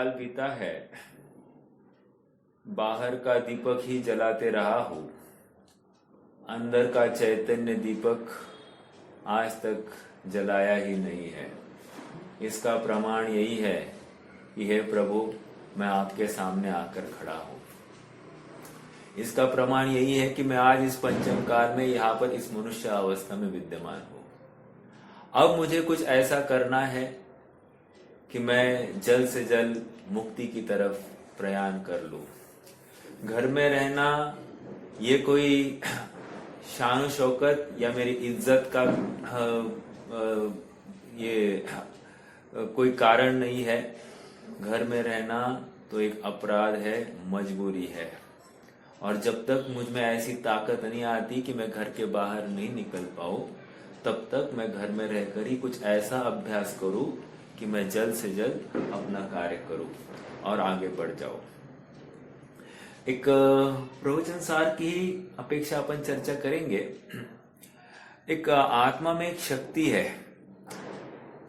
काल बीता है, बाहर का दीपक ही जलाते रहा हूं, अंदर का चैतन्य दीपक आज तक जलाया ही नहीं है। इसका प्रमाण यही है कि हे प्रभु, मैं आपके सामने आकर खड़ा हूं। इसका प्रमाण यही है कि मैं आज इस पंचम काल में यहाँ पर इस मनुष्य अवस्था में विद्यमान हूं। अब मुझे कुछ ऐसा करना है कि मैं जल्द से जल्द मुक्ति की तरफ प्रयाण कर लूं। घर में रहना ये कोई शान शौकत या मेरी इज्जत का ये कोई कारण नहीं है। घर में रहना तो एक अपराध है, मजबूरी है। और जब तक मुझ में ऐसी ताकत नहीं आती कि मैं घर के बाहर नहीं निकल पाऊं, तब तक मैं घर में रहकर ही कुछ ऐसा अभ्यास करूं कि मैं जल्द से जल्द अपना कार्य करूं और आगे बढ़ जाऊं। एक प्रवचन सार की अपेक्षा अपन चर्चा करेंगे। एक आत्मा में एक शक्ति है,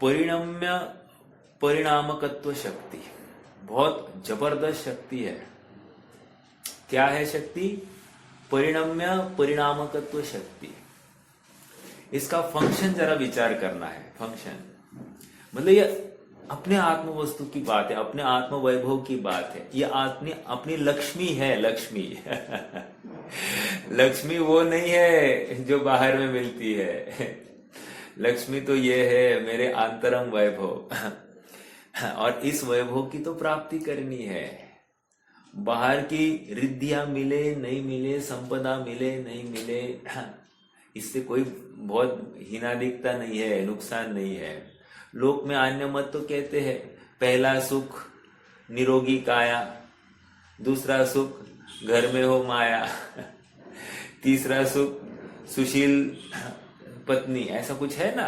परिणम्य परिणामकत्व शक्ति। बहुत जबरदस्त शक्ति है। क्या है शक्ति? परिणम्य परिणामकत्व शक्ति। इसका फंक्शन जरा विचार करना है। फंक्शन मतलब ये अपने आत्म वस्तु की बात है, अपने आत्म वैभव की बात है। ये अपनी लक्ष्मी है। लक्ष्मी लक्ष्मी वो नहीं है जो बाहर में मिलती है। लक्ष्मी तो ये है मेरे आंतरंग वैभव। और इस वैभव की तो प्राप्ति करनी है। बाहर की रिद्धियां मिले नहीं मिले, संपदा मिले नहीं मिले, इससे कोई बहुत हीनादिकता नहीं है, नुकसान नहीं है। लोक में अन्य मत तो कहते हैं पहला सुख निरोगी काया, दूसरा सुख घर में हो माया, तीसरा सुख सुशील पत्नी, ऐसा कुछ है ना।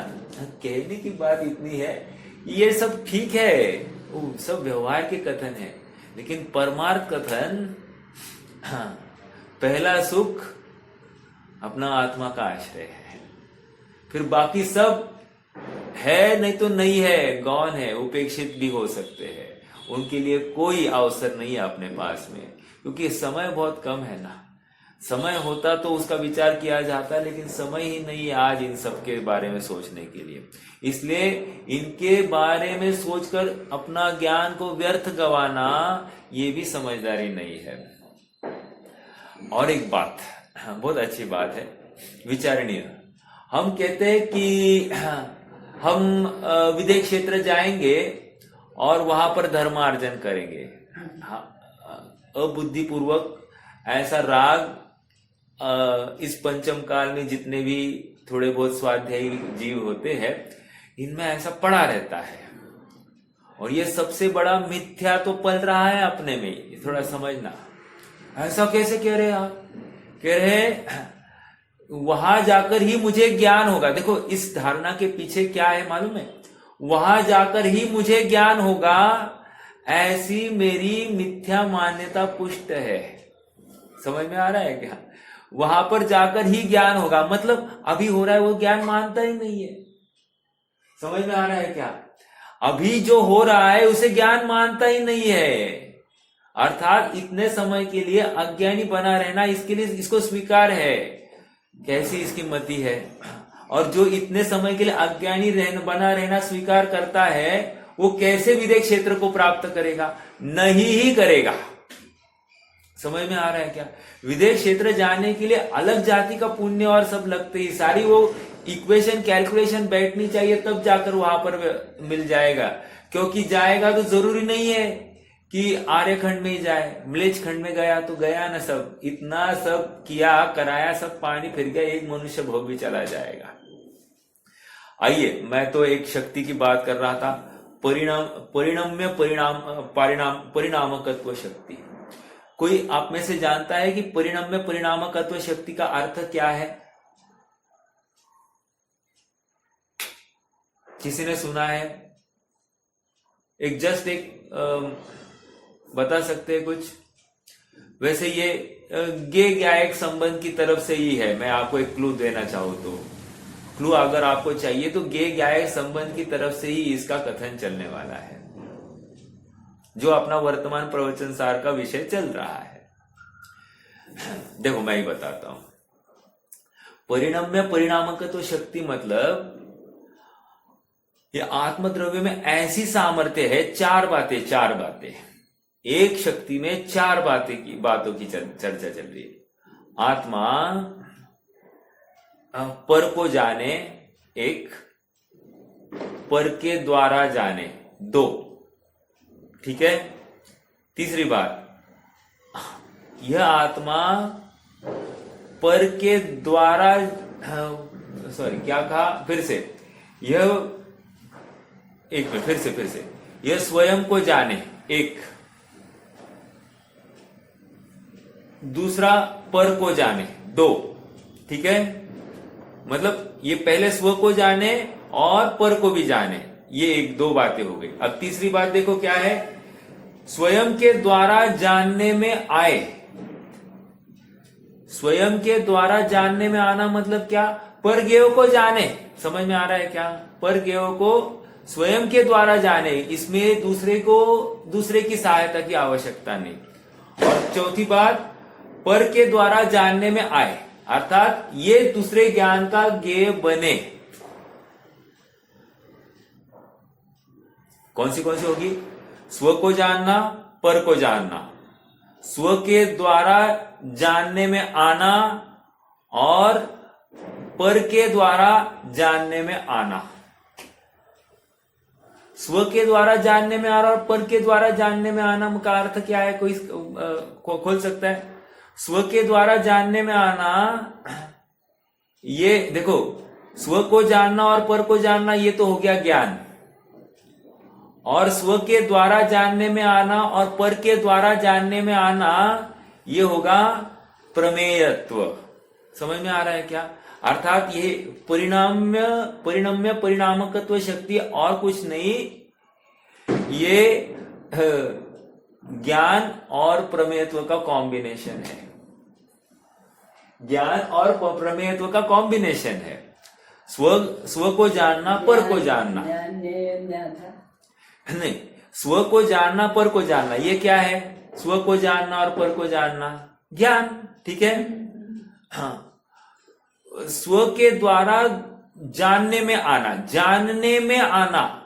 कहने की बात इतनी है, ये सब ठीक है, सब व्यवहार के कथन है, लेकिन परमार्थ कथन पहला सुख अपना आत्मा का आश्रय है, फिर बाकी सब है नहीं तो नहीं है, गौण है, उपेक्षित भी हो सकते हैं। उनके लिए कोई अवसर नहीं है अपने पास में, क्योंकि समय बहुत कम है ना। समय होता तो उसका विचार किया जाता, लेकिन समय ही नहीं है आज इन सब के बारे में सोचने के लिए। इसलिए इनके बारे में सोचकर अपना ज्ञान को व्यर्थ गंवाना ये भी समझदारी नहीं है। और एक बात, बहुत अच्छी बात है, विचारणीय। हम कहते हैं कि हम विदेश क्षेत्र जाएंगे और वहां पर धर्मार्जन करेंगे। अबुद्धिपूर्वक ऐसा राग इस पंचम काल में जितने भी थोड़े बहुत स्वाध्यायी जीव होते हैं, इनमें ऐसा पड़ा रहता है। और ये सबसे बड़ा मिथ्या तो पल रहा है अपने में, ये थोड़ा समझना। ऐसा कैसे कह रहे आप? कह रहे वहां जाकर ही मुझे ज्ञान होगा। देखो इस धारणा के पीछे क्या है मालूम है? वहां जाकर ही मुझे ज्ञान होगा, ऐसी मेरी मिथ्या मान्यता पुष्ट है। समझ में आ रहा है क्या? वहां पर जाकर ही ज्ञान होगा, मतलब अभी हो रहा है वो ज्ञान मानता ही नहीं है। समझ में आ रहा है क्या? अभी जो हो रहा है उसे ज्ञान मानता ही नहीं है। अर्थात इतने समय के लिए अज्ञानी बना रहना इसके लिए इसको स्वीकार है। कैसी इसकी मति है? और जो इतने समय के लिए अज्ञानी बना रहना स्वीकार करता है, वो कैसे विदेश क्षेत्र को प्राप्त करेगा? नहीं ही करेगा। समझ में आ रहा है क्या? विदेश क्षेत्र जाने के लिए अलग जाति का पुण्य और सब लगते ही, सारी वो इक्वेशन कैलकुलेशन बैठनी चाहिए, तब जाकर वहां पर मिल जाएगा। क्योंकि जाएगा तो जरूरी नहीं है कि आर्यखंड में ही जाए, मलेच्छ खंड में गया तो गया ना। सब इतना सब किया कराया, सब पानी फिर गया, एक मनुष्य भोग भी चला जाएगा। आइए, मैं तो एक शक्ति की बात कर रहा था, परिणम्य परिणामकत्व शक्ति। कोई आप में से जानता है कि परिणम्य परिणामकत्व शक्ति का अर्थ क्या है? किसी ने सुना है? एक जस्ट एक बता सकते हैं कुछ? वैसे ये गे गायक संबंध की तरफ से ही है। मैं आपको एक क्लू देना चाहूं तो, क्लू अगर आपको चाहिए तो गे गायक संबंध की तरफ से ही इसका कथन चलने वाला है। जो अपना वर्तमान प्रवचन सार का विषय चल रहा है। देखो मैं ही बताता हूं। परिणम्य परिणामकत्व शक्ति मतलब ये आत्मद्रव्य में ऐसी सामर्थ्य है, चार बातें एक शक्ति में चार बातों की चर्चा चल रही है। आत्मा पर को जाने एक, पर के द्वारा जाने दो, ठीक है। तीसरी बात, यह आत्मा पर के द्वारा, सॉरी क्या कहा फिर से, यह एक मिनट फिर से यह स्वयं को जाने एक, दूसरा पर को जाने दो, ठीक है। मतलब ये पहले स्व को जाने और पर को भी जाने, ये एक दो बातें हो गई। अब तीसरी बात देखो क्या है, स्वयं के द्वारा जानने में आए। स्वयं के द्वारा जानने में आना मतलब क्या, पर ज्ञेय को जाने। समझ में आ रहा है क्या, पर ज्ञेय को स्वयं के द्वारा जाने, इसमें दूसरे की सहायता की आवश्यकता नहीं। और चौथी बात, पर के द्वारा जानने में आए, अर्थात ये दूसरे ज्ञान का ज्ञेय बने। कौन सी होगी, स्व को जानना, पर को जानना, स्व के द्वारा जानने में आना और पर के द्वारा जानने में आना। स्व के द्वारा जानने में आना और पर के द्वारा जानने में आना का अर्थ क्या है, कोई खोल सकता है। स्व के द्वारा जानने में आना, ये देखो, स्व को जानना और पर को जानना ये तो हो गया ज्ञान, और स्व के द्वारा जानने में आना और पर के द्वारा जानने में आना ये होगा प्रमेयत्व। समझ में आ रहा है क्या, अर्थात ये परिणम्य परिणामकत्व शक्ति और कुछ नहीं, ये ज्ञान और प्रमेयत्व का कॉम्बिनेशन है। ज्ञान और प्रमेयत्व का कॉम्बिनेशन है। स्व को जानना, पर को जानना नहीं, स्व को जानना, पर को जानना, ये क्या है, स्व को जानना और पर को जानना ज्ञान, ठीक है। हाँ, स्व के द्वारा जानने में आना,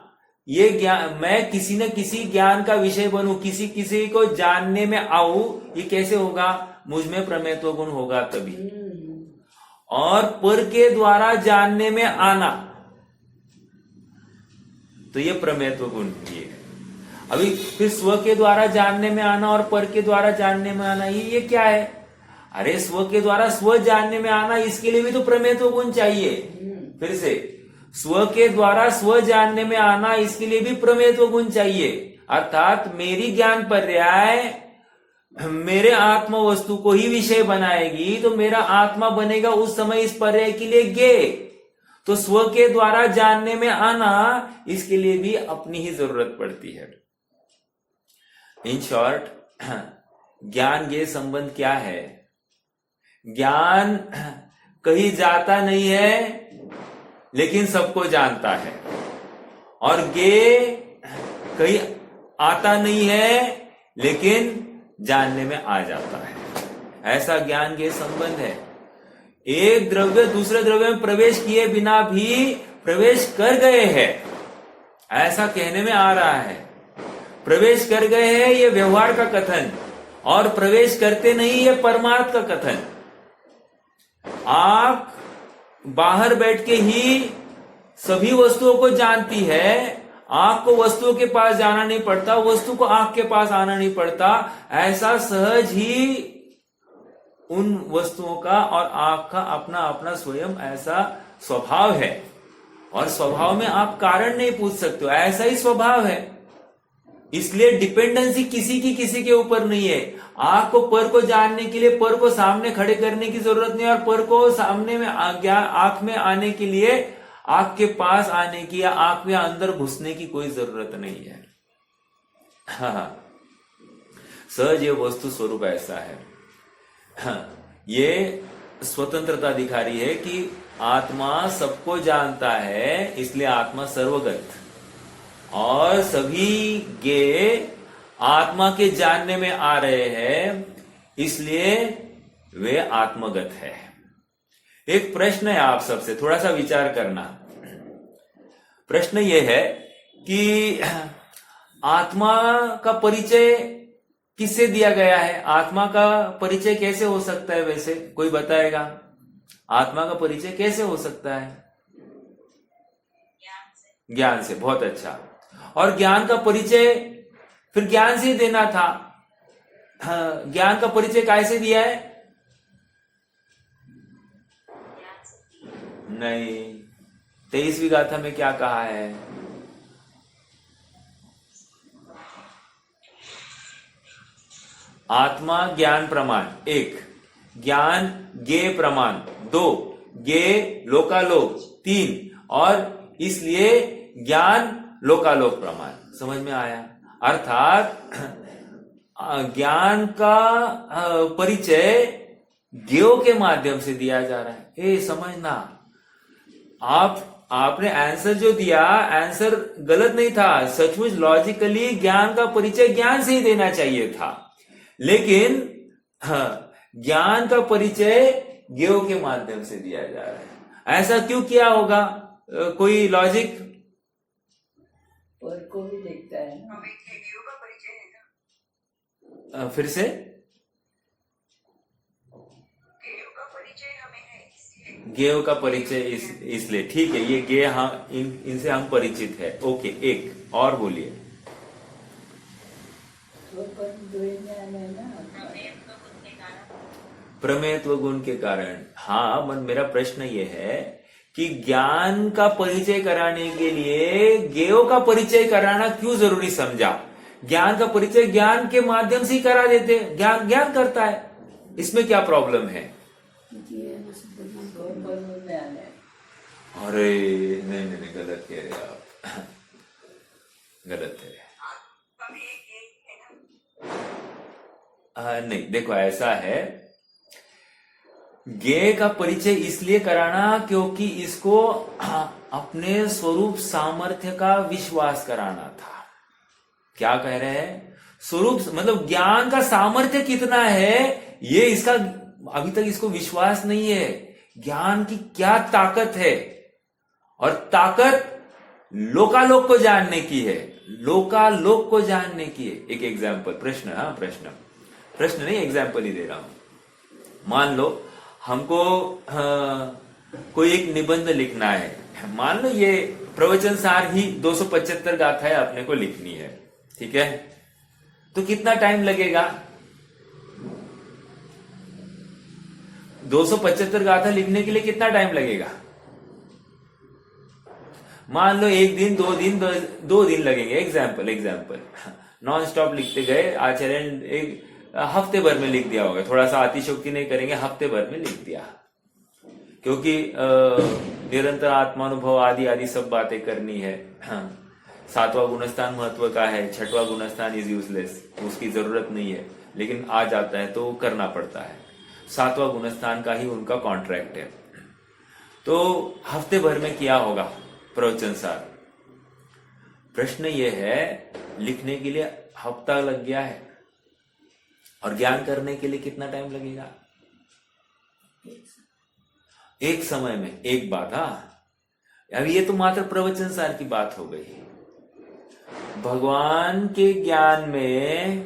ये ज्ञान, मैं किसी न किसी ज्ञान का विषय बनूं, किसी को जानने में आऊं, ये कैसे होगा, मुझ में प्रमेयत्व गुण होगा तभी। और पर के द्वारा जानने में आना, तो ये प्रमेयत्व गुण ये है। अभी फिर स्व के द्वारा जानने में आना और पर के द्वारा जानने में आना, ये क्या है, अरे स्व के द्वारा स्व जानने में आना, इसके लिए भी तो प्रमेयत्व गुण चाहिए। फिर से, स्व के द्वारा स्व जानने में आना, इसके लिए भी प्रमेयत्व गुण चाहिए। अर्थात मेरी ज्ञान पर्याय मेरे आत्म वस्तु को ही विषय बनाएगी, तो मेरा आत्मा बनेगा उस समय इस पर्याय के लिए ज्ञेय। तो स्व के द्वारा जानने में आना, इसके लिए भी अपनी ही जरूरत पड़ती है। इन शॉर्ट, ज्ञान ज्ञेय संबंध क्या है, ज्ञान कहीं जाता नहीं है लेकिन सबको जानता है, और ज्ञेय कहीं आता नहीं है लेकिन जानने में आ जाता है। ऐसा ज्ञान ज्ञेय संबंध है। एक द्रव्य दूसरे द्रव्य में प्रवेश किए बिना भी प्रवेश कर गए हैं, ऐसा कहने में आ रहा है। प्रवेश कर गए हैं ये व्यवहार का कथन, और प्रवेश करते नहीं ये परमार्थ का कथन। आंख बाहर बैठ के ही सभी वस्तुओं को जानती है, आंख को वस्तुओं के पास जाना नहीं पड़ता, वस्तु को आंख के पास आना नहीं पड़ता। ऐसा सहज ही उन वस्तुओं का और आंख का अपना अपना स्वयं ऐसा स्वभाव है, और स्वभाव में आप कारण नहीं पूछ सकते हो, ऐसा ही स्वभाव है। इसलिए डिपेंडेंसी किसी के ऊपर नहीं है। आंख को पर को जानने के लिए पर को सामने खड़े करने की जरूरत नहीं, और पर को सामने में आंख में आने के लिए आंख के पास आने की या आंख में अंदर घुसने की कोई जरूरत नहीं है। हाँ, सहज ये वस्तु स्वरूप ऐसा है। हाँ, ये स्वतंत्रता दिखा रही है कि आत्मा सबको जानता है, इसलिए आत्मा सर्वगत, और सभी ज्ञेय आत्मा के जानने में आ रहे हैं, इसलिए वे आत्मगत है। एक प्रश्न है आप सबसे, थोड़ा सा विचार करना। प्रश्न यह है कि आत्मा का परिचय किससे दिया गया है? आत्मा का परिचय कैसे हो सकता है? वैसे कोई बताएगा आत्मा का परिचय कैसे हो सकता है? ज्ञान से। बहुत अच्छा। और ज्ञान का परिचय फिर ज्ञान से ही देना था। ज्ञान का परिचय कैसे दिया है? नहीं, 23वीं गाथा में क्या कहा है? आत्मा ज्ञान प्रमाण 1, ज्ञान ज्ञेय प्रमाण 2, ज्ञेय लोकालोक 3, और इसलिए ज्ञान लोकालोक प्रमाण। समझ में आया? अर्थात ज्ञान का परिचय ज्ञेयों के माध्यम से दिया जा रहा है। समझना, आपने आंसर जो दिया, आंसर गलत नहीं था। सचमुच लॉजिकली ज्ञान का परिचय ज्ञान से ही देना चाहिए था, लेकिन ज्ञान का परिचय ज्ञेयों के माध्यम से दिया जा रहा है। ऐसा क्यों किया होगा? कोई लॉजिक? और को भी देखता है ना, ज्ञेयों का परिचय है ना। फिर से ज्ञेयों का परिचय हमें है, इसलिए ज्ञेयों का परिचय इसलिए ठीक है। ये ज्ञेय इनसे हम परिचित है। ओके, एक और बोलिए। प्रमेयत्व गुण के कारण। हाँ, मेरा प्रश्न ये है कि ज्ञान का परिचय कराने के लिए ज्ञेयों का परिचय कराना क्यों जरूरी समझा? ज्ञान का परिचय ज्ञान के माध्यम से ही करा देते, ज्ञान करता है, इसमें क्या प्रॉब्लम है? अरे नहीं, गलत कह रहे आप, गलत है। नहीं, देखो ऐसा है, ज्ञेय का परिचय इसलिए कराना क्योंकि इसको अपने स्वरूप सामर्थ्य का विश्वास कराना था। क्या कह रहे हैं? स्वरूप मतलब ज्ञान का सामर्थ्य कितना है, ये इसका अभी तक इसको विश्वास नहीं है। ज्ञान की क्या ताकत है, और ताकत लोकालोक को जानने की है, लोकालोक को जानने की है। एक एग्जाम्पल, प्रश्न नहीं, एग्जाम्पल ही दे रहा हूं। मान लो हमको कोई एक निबंध लिखना है। मान लो ये प्रवचन सार ही 275 गाथाएं अपने को लिखनी है, ठीक है? तो कितना टाइम लगेगा? 275 गाथा लिखने के लिए कितना टाइम लगेगा? मान लो 1 दिन, 2 दिन, 2 दिन लगेंगे। एग्जाम्पल नॉन स्टॉप लिखते गए, आचार्य एक हफ्ते भर में लिख दिया होगा। थोड़ा सा अतिशोक्ति नहीं करेंगे, हफ्ते भर में लिख दिया, क्योंकि निरंतर आत्मानुभव आदि सब बातें करनी है। 7वां गुणस्थान महत्व का है, 6वां गुणस्थान इज यूजलेस, उसकी जरूरत नहीं है, लेकिन आ जाता है तो करना पड़ता है। 7वां गुणस्थान का ही उनका कॉन्ट्रैक्ट है, तो हफ्ते भर में किया होगा प्रवचन सार। प्रश्न ये है, लिखने के लिए हफ्ता लग गया है, और ज्ञान करने के लिए कितना टाइम लगेगा? एक समय में एक बात। अब ये तो मात्र प्रवचन सार की बात हो गई। भगवान के ज्ञान में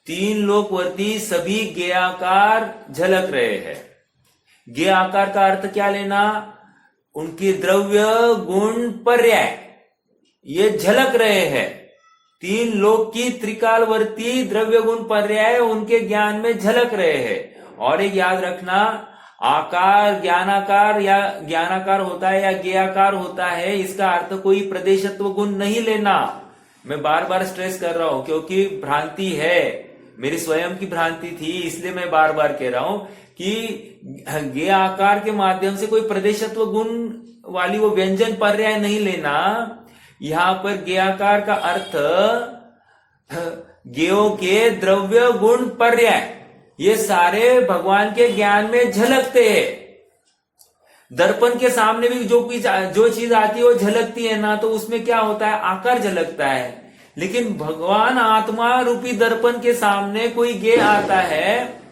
3 लोकवर्ती सभी ज्ञेयाकार झलक रहे हैं। ज्ञेय आकार का अर्थ क्या लेना? उनके द्रव्य गुण पर्याय ये झलक रहे हैं। 3 लोक की त्रिकालवर्ती द्रव्य गुण पर्याय उनके ज्ञान में झलक रहे हैं। और एक याद रखना, आकार ज्ञानाकार या ज्ञानाकार होता है या ज्ञेयाकार होता है, इसका अर्थ कोई प्रदेशत्व गुण नहीं लेना। मैं बार बार स्ट्रेस कर रहा हूं, क्योंकि भ्रांति है, मेरी स्वयं की भ्रांति थी, इसलिए मैं बार बार कह रहा हूं कि ज्ञेय आकार के माध्यम से कोई प्रदेशत्व गुण वाली वो व्यंजन पर्याय नहीं लेना। यहां पर ज्ञेयाकार का अर्थ ज्ञेयों के द्रव्य गुण पर्याय ये सारे भगवान के ज्ञान में झलकते हैं। दर्पण के सामने भी जो चीज आती है वो झलकती है ना, तो उसमें क्या होता है? आकार झलकता है। लेकिन भगवान आत्मा रूपी दर्पण के सामने कोई गे आता है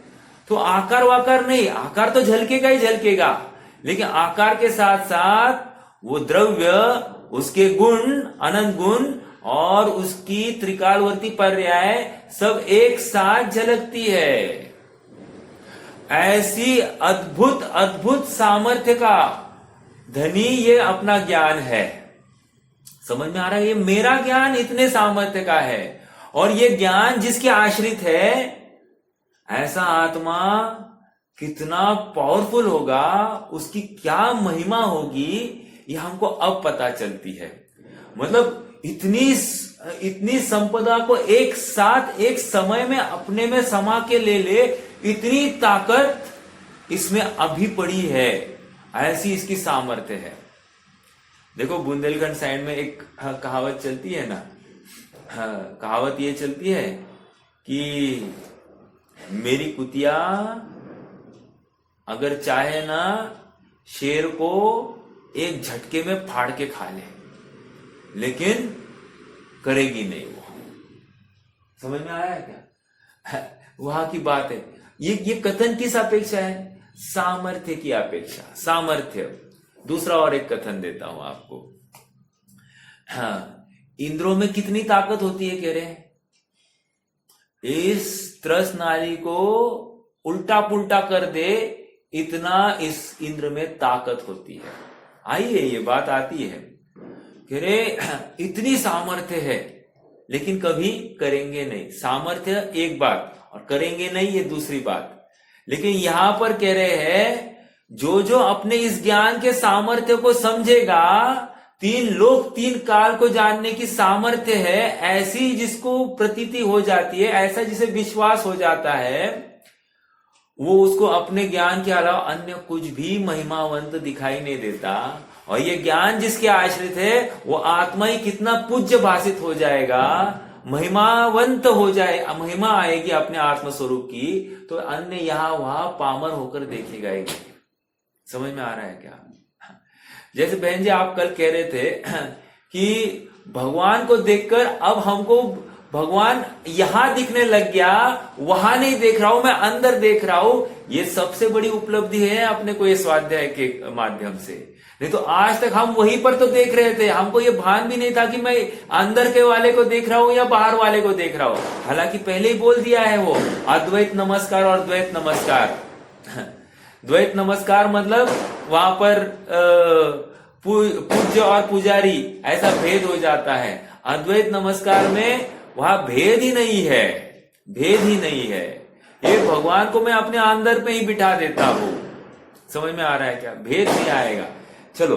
तो आकार वाकार नहीं, आकार तो झलकेगा ही झलकेगा, लेकिन आकार के साथ साथ वो द्रव्य, उसके गुण, अनंत गुण और उसकी त्रिकालवर्ती पर्याय सब एक साथ झलकती है। ऐसी अद्भुत अद्भुत सामर्थ्य का धनी ये अपना ज्ञान है। समझ में आ रहा है? ये मेरा ज्ञान इतने सामर्थ्य का है, और ये ज्ञान जिसके आश्रित है, ऐसा आत्मा कितना पावरफुल होगा, उसकी क्या महिमा होगी, ये हमको अब पता चलती है। मतलब इतनी संपदा को एक साथ एक समय में अपने में समा के ले, इतनी ताकत इसमें अभी पड़ी है, ऐसी इसकी सामर्थ्य है। देखो बुंदेलखंड साइड में एक कहावत चलती है ना, कहावत ये चलती है कि मेरी कुतिया अगर चाहे ना शेर को एक झटके में फाड़ के खा ले, लेकिन करेगी नहीं वो। समझ में आया क्या? वहां की बात है। ये कथन किस अपेक्षा है? सामर्थ्य की अपेक्षा। सामर्थ्य। दूसरा और एक कथन देता हूं आपको। हाँ, इंद्रों में कितनी ताकत होती है कह रहे हैं? इस त्रस नाली को उल्टा पुल्टा कर दे, इतना इस इंद्र में ताकत होती है। आइए, ये बात आती है। कह रहे इतनी सामर्थ्य है, लेकिन कभी करेंगे नहीं। सामर्थ्य एक बात, और करेंगे नहीं ये दूसरी बात। लेकिन यहां पर कह रहे हैं जो अपने इस ज्ञान के सामर्थ्य को समझेगा, तीन लोक तीन काल को जानने की सामर्थ्य है, ऐसी जिसको प्रतीति हो जाती है, ऐसा जिसे विश्वास हो जाता है, वो उसको अपने ज्ञान के अलावा अन्य कुछ भी महिमावंत दिखाई नहीं देता। और ये ज्ञान जिसके आश्रित है, वो आत्मा ही कितना पूज्य भाषित हो जाएगा, महिमावंत हो जाए, महिमा आएगी अपने आत्म स्वरूप की, तो अन्य यहां वहां पामर होकर देखेगा ही। समझ में आ रहा है क्या? जैसे बहन जी आप कल कह रहे थे कि भगवान को देखकर अब हमको भगवान यहां दिखने लग गया, वहां नहीं देख रहा हूं, मैं अंदर देख रहा हूं। ये सबसे बड़ी उपलब्धि है अपने को ये स्वाध्याय के माध्यम से। नहीं तो आज तक हम वहीं पर तो देख रहे थे, हमको ये भान भी नहीं था कि मैं अंदर के वाले को देख रहा हूं या बाहर वाले को देख रहा हूं। हालांकि पहले ही बोल दिया है वो अद्वैत नमस्कार और द्वैत नमस्कार। द्वैत नमस्कार मतलब वहां पर पूज्य और पुजारी ऐसा भेद हो जाता है। अद्वैत नमस्कार में वहां भेद ही नहीं है, भेद ही नहीं है। ये भगवान को मैं अपने अंदर पे ही बिठा देता हूं। समझ में आ रहा है क्या? भेद नहीं आएगा। चलो,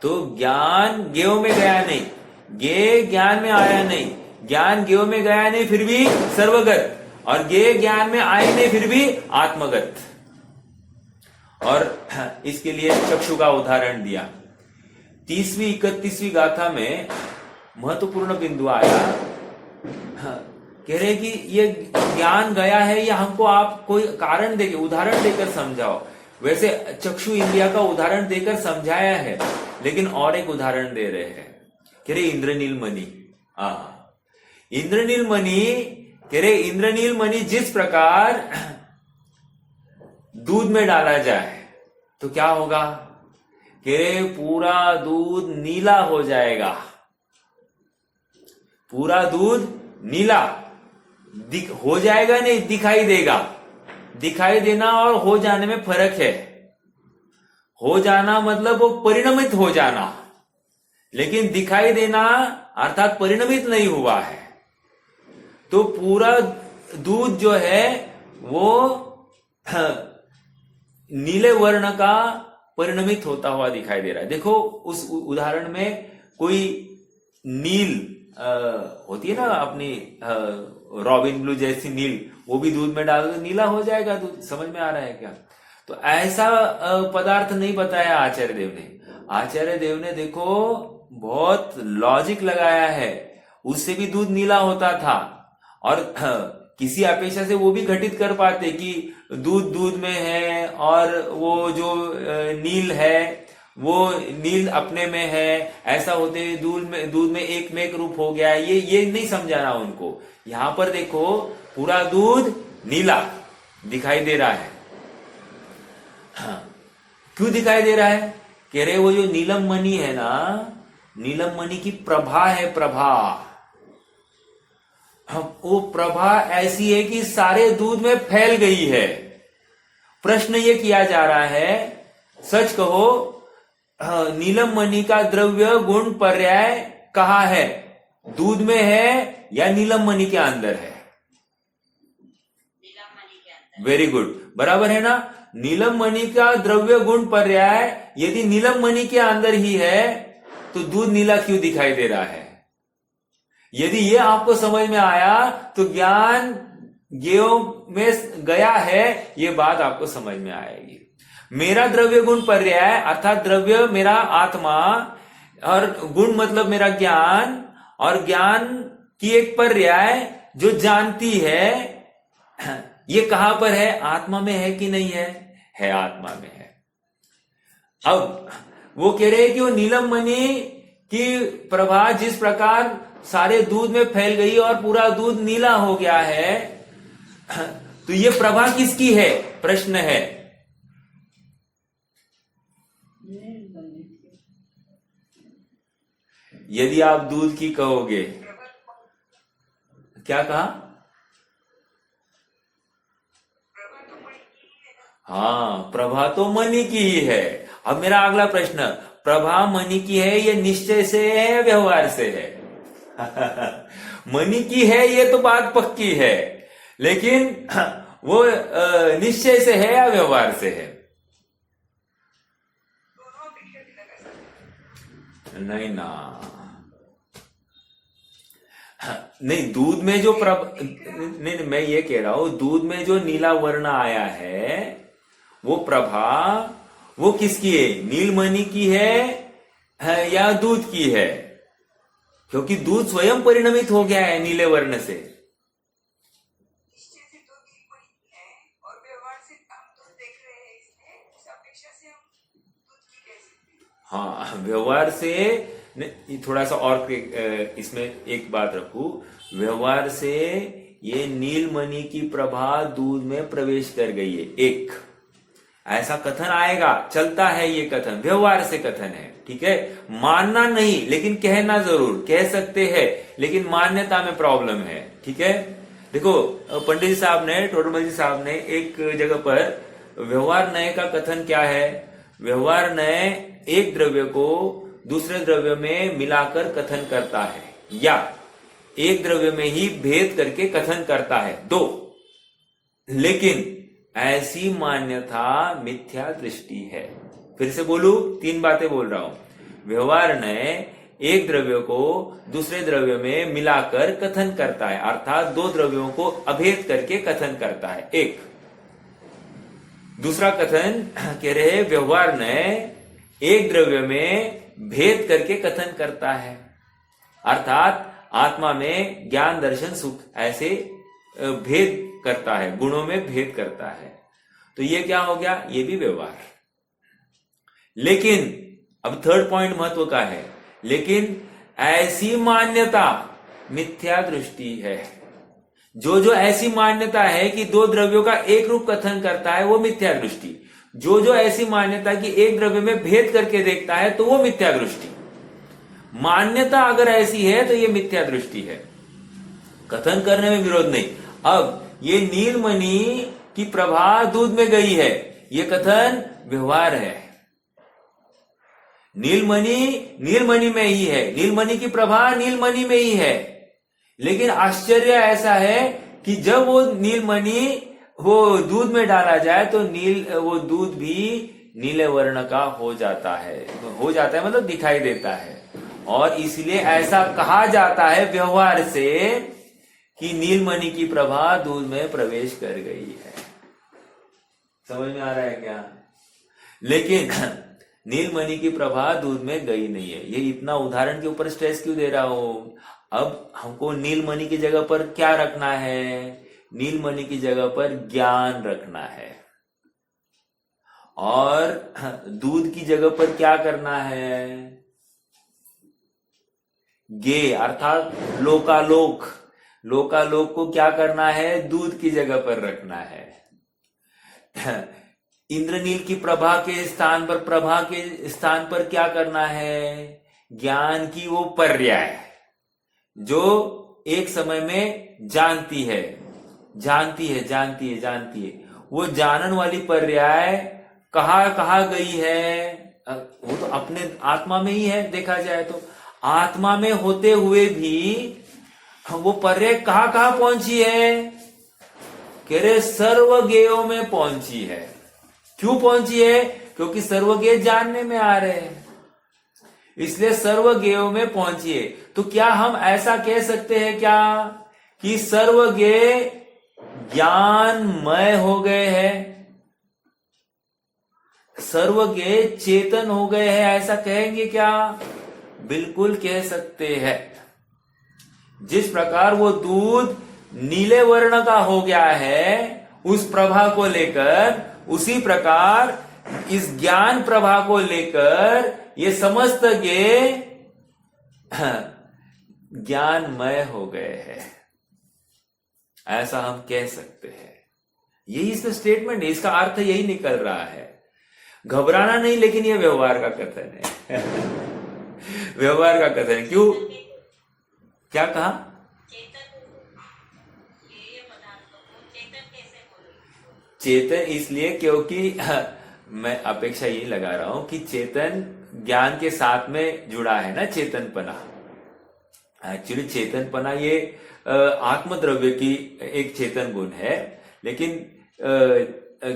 तो ज्ञान गेव में गया नहीं, गे ज्ञान में आया नहीं, ज्ञान गेव में गया नहीं फिर भी सर्वगत, और गे ज्ञान में आए नहीं फिर भी आत्मगत। और इसके लिए चक्षु का उदाहरण दिया। 30वीं 31वीं गाथा में महत्वपूर्ण बिंदु आया। कह रहे कि ये ज्ञान गया है, ये हमको आप कोई कारण देके, उदाहरण देकर समझाओ। वैसे चक्षु इंद्रिया का उदाहरण देकर समझाया है, लेकिन और एक उदाहरण दे रहे हैं। कह रहे इंद्रनील मणि। इंद्रनील मणि, कह रहे इंद्रनील मणि जिस प्रकार दूध में डाला जाए तो क्या होगा? कह रहे पूरा दूध नीला हो जाएगा। पूरा दूध नीला हो जाएगा, नहीं दिखाई देगा। दिखाई देना और हो जाने में फर्क है। हो जाना मतलब वो परिणमित हो जाना, लेकिन दिखाई देना अर्थात परिणमित नहीं हुआ है। तो पूरा दूध जो है वो नीले वर्ण का परिणमित होता हुआ दिखाई दे रहा है। देखो उस उदाहरण में कोई नील होती है ना अपनी रॉबिन ब्लू जैसी नील, वो भी दूध में डाल नीला हो जाएगा दूध। समझ में आ रहा है क्या? तो ऐसा पदार्थ नहीं बताया आचार्य देव ने। आचार्य देव ने देखो बहुत लॉजिक लगाया है। उससे भी दूध नीला होता था, और किसी अपेक्षा से वो भी घटित कर पाते कि दूध दूध में है और वो जो नील है वो नील अपने में है, ऐसा होते हुए दूध में एक में एक रूप हो गया है, ये नहीं समझाना उनको। यहां पर देखो पूरा दूध नीला दिखाई दे रहा है। हाँ, क्यों दिखाई दे रहा है? कह रहे वो जो नीलम मणि है ना, नीलम मणि की प्रभा है, प्रभा। वो प्रभा ऐसी है कि सारे दूध में फैल गई है। प्रश्न ये किया जा रहा है, सच कहो, नीलम मणि का द्रव्य गुण पर्याय कहाँ है? दूध में है या नीलम मणि के अंदर है? वेरी गुड, बराबर है ना। नीलम मणि का द्रव्य गुण पर्याय यदि नीलम मणि के अंदर ही है तो दूध नीला क्यों दिखाई दे रहा है? यदि ये आपको समझ में आया तो ज्ञान ज्ञेयों में गया है, ये बात आपको समझ में आएगी। मेरा द्रव्य गुण पर्याय अर्थात द्रव्य मेरा आत्मा और गुण मतलब मेरा ज्ञान, और ज्ञान की एक पर्याय जो जानती है, ये कहां पर है? आत्मा में है कि नहीं है? है, आत्मा में है। अब वो कह रहे हैं कि वो नीलम मणि की प्रभा जिस प्रकार सारे दूध में फैल गई और पूरा दूध नीला हो गया है, तो ये प्रभा किसकी है? प्रश्न है। यदि आप दूध की कहोगे, क्या कहा? हाँ, प्रभा तो मणि की ही है। अब मेरा अगला प्रश्न, प्रभा मणि की है ये निश्चय से है या व्यवहार से है? मणि की है ये तो बात पक्की है, लेकिन वो निश्चय से है या व्यवहार से है? नहीं ना, नहीं, दूध में जो नहीं, मैं ये कह रहा हूं, दूध में जो नीला वर्ण आया है वो प्रभा, वो किसकी है? नीलमणि की है या दूध की है? क्योंकि दूध स्वयं परिणमित हो गया है नीले वर्ण से। निश्चय से तो नीलमणि है और व्यवहार से हम दूध देख रहे हैं, इसलिए उस अपेक्षा से हम दूध की कह सकते हैं। हाँ, व्यवहार से थोड़ा सा और इसमें एक बात रखू, व्यवहार से ये नीलमणि की प्रभा दूध में प्रवेश कर गई है, एक ऐसा कथन आएगा, चलता है ये कथन, व्यवहार से कथन है, ठीक है। मानना नहीं, लेकिन कहना जरूर, कह सकते हैं, लेकिन मान्यता में प्रॉब्लम है, ठीक है। देखो, पंडित जी साहब ने, टोडरमल जी साहब ने एक जगह पर व्यवहार नय का कथन क्या है? व्यवहार नय एक द्रव्य को दूसरे द्रव्य में मिलाकर कथन करता है, या एक द्रव्य में ही भेद करके कथन करता है, दो। लेकिन ऐसी मान्यता मिथ्या दृष्टि है। फिर से बोलू, तीन बातें बोल रहा हूं। व्यवहार नय एक द्रव्य को दूसरे द्रव्य में मिलाकर कथन करता है, अर्थात दो द्रव्यों को अभेद करके कथन करता है, एक। दूसरा कथन कह रहे हैं, व्यवहार नय एक द्रव्य में भेद करके कथन करता है, अर्थात आत्मा में ज्ञान दर्शन सुख ऐसे भेद करता है, गुणों में भेद करता है। तो ये क्या हो गया? ये भी व्यवहार। लेकिन अब थर्ड पॉइंट महत्व का है, लेकिन ऐसी मान्यता मिथ्या दृष्टि है। जो ऐसी मान्यता है कि दो द्रव्यों का एक रूप कथन करता है, वो मिथ्या दृष्टि। जो ऐसी मान्यता कि एक द्रव्य में भेद करके देखता है, तो वो मिथ्या दृष्टि। मान्यता अगर ऐसी है तो ये मिथ्या दृष्टि है, कथन करने में विरोध नहीं। अब ये नीलमणि की प्रभा दूध में गई है, ये कथन व्यवहार है। नीलमणि में ही है, नीलमणि की प्रभा नीलमणि में ही है। लेकिन आश्चर्य ऐसा है कि जब वो नीलमणि वो दूध में डाला जाए तो वो दूध भी नीले वर्ण का हो जाता है, मतलब दिखाई देता है। और इसलिए ऐसा कहा जाता है व्यवहार से कि नीलमणि की प्रभा दूध में प्रवेश कर गई है। समझ में आ रहा है क्या? लेकिन नीलमणि की प्रभा दूध में गई नहीं है। ये इतना उदाहरण के ऊपर स्ट्रेस क्यों दे रहा हूं? अब हमको नीलमणि की जगह पर क्या रखना है? नीलमणि की जगह पर ज्ञान रखना है। और दूध की जगह पर क्या करना है? गे अर्थात लोकालोक, लोकालोक को क्या करना है? दूध की जगह पर रखना है। इंद्रनील की प्रभा के स्थान पर क्या करना है? ज्ञान की वो पर्याय जो एक समय में जानती है, वो जानन वाली पर्याय कहा गई है? वो तो अपने आत्मा में ही है, देखा जाए तो आत्मा में होते हुए भी वो पर्याय कहां पहुंची है? कह रहे सर्वज्ञेयों में पहुंची है। क्यों पहुंची है? क्योंकि सर्वज्ञ जानने में आ रहे हैं, इसलिए सर्वज्ञेयों में पहुंची है। तो क्या हम ऐसा कह सकते हैं क्या कि सर्वज्ञ ज्ञानमय हो गए हैं, सर्वज्ञ चेतन हो गए हैं, ऐसा कहेंगे क्या? बिल्कुल कह सकते हैं। जिस प्रकार वो दूध नीले वर्ण का हो गया है उस प्रभा को लेकर, उसी प्रकार इस ज्ञान प्रभा को लेकर ये समस्त ज्ञानमय हो गए हैं, ऐसा हम कह सकते हैं। यही इसका स्टेटमेंट है, इसका अर्थ यही निकल रहा है। घबराना नहीं, लेकिन ये व्यवहार का कथन है। व्यवहार का कथन है। क्यों? क्या कहा? चेतन इसलिए क्योंकि मैं अपेक्षा यही लगा रहा हूं कि चेतन ज्ञान के साथ में जुड़ा है ना, चेतनपना। एक्चुअली चेतनपना ये आत्मद्रव्य की एक चेतन गुण है, लेकिन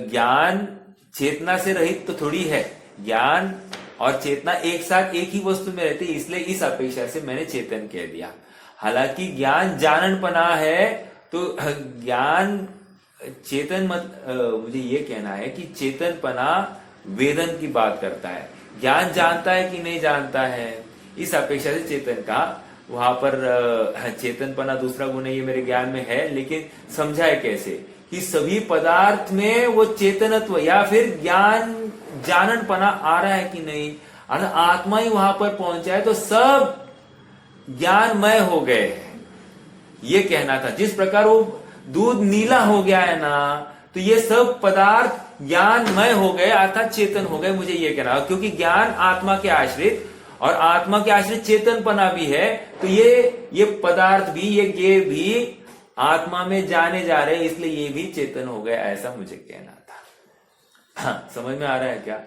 ज्ञान चेतना से रहित तो थोड़ी है। ज्ञान और चेतना एक साथ एक ही वस्तु में रहती है, इसलिए इस अपेक्षा से मैंने चेतन कह दिया। हालांकि ज्ञान जाननपना है, तो ज्ञान चेतन मुझे ये कहना है कि चेतनपना वेदन की बात करता है। ज्ञान जानता है कि नहीं जानता है, इस अपेक्षा से चेतन का वहां पर चेतनपना दूसरा गुण है, ये मेरे ज्ञान में है, लेकिन समझाए कैसे कि सभी पदार्थ में वो चेतनत्व या फिर ज्ञान जाननपना आ रहा है कि नहीं, अर्थात आत्मा ही वहां पर पहुंचा है तो सब ज्ञानमय हो गए, ये कहना था। जिस प्रकार वो दूध नीला हो गया है ना, तो ये सब पदार्थ ज्ञानमय हो गए अर्थात चेतन हो गए, मुझे ये कहना। क्योंकि ज्ञान आत्मा के आश्रित और आत्मा के आश्रित चेतनपना भी है, तो ये पदार्थ भी, ये ज्ञेय भी आत्मा में जाने जा रहे हैं, इसलिए ये भी चेतन हो गए, ऐसा मुझे कहना था। हाँ, समझ में आ रहा है क्या?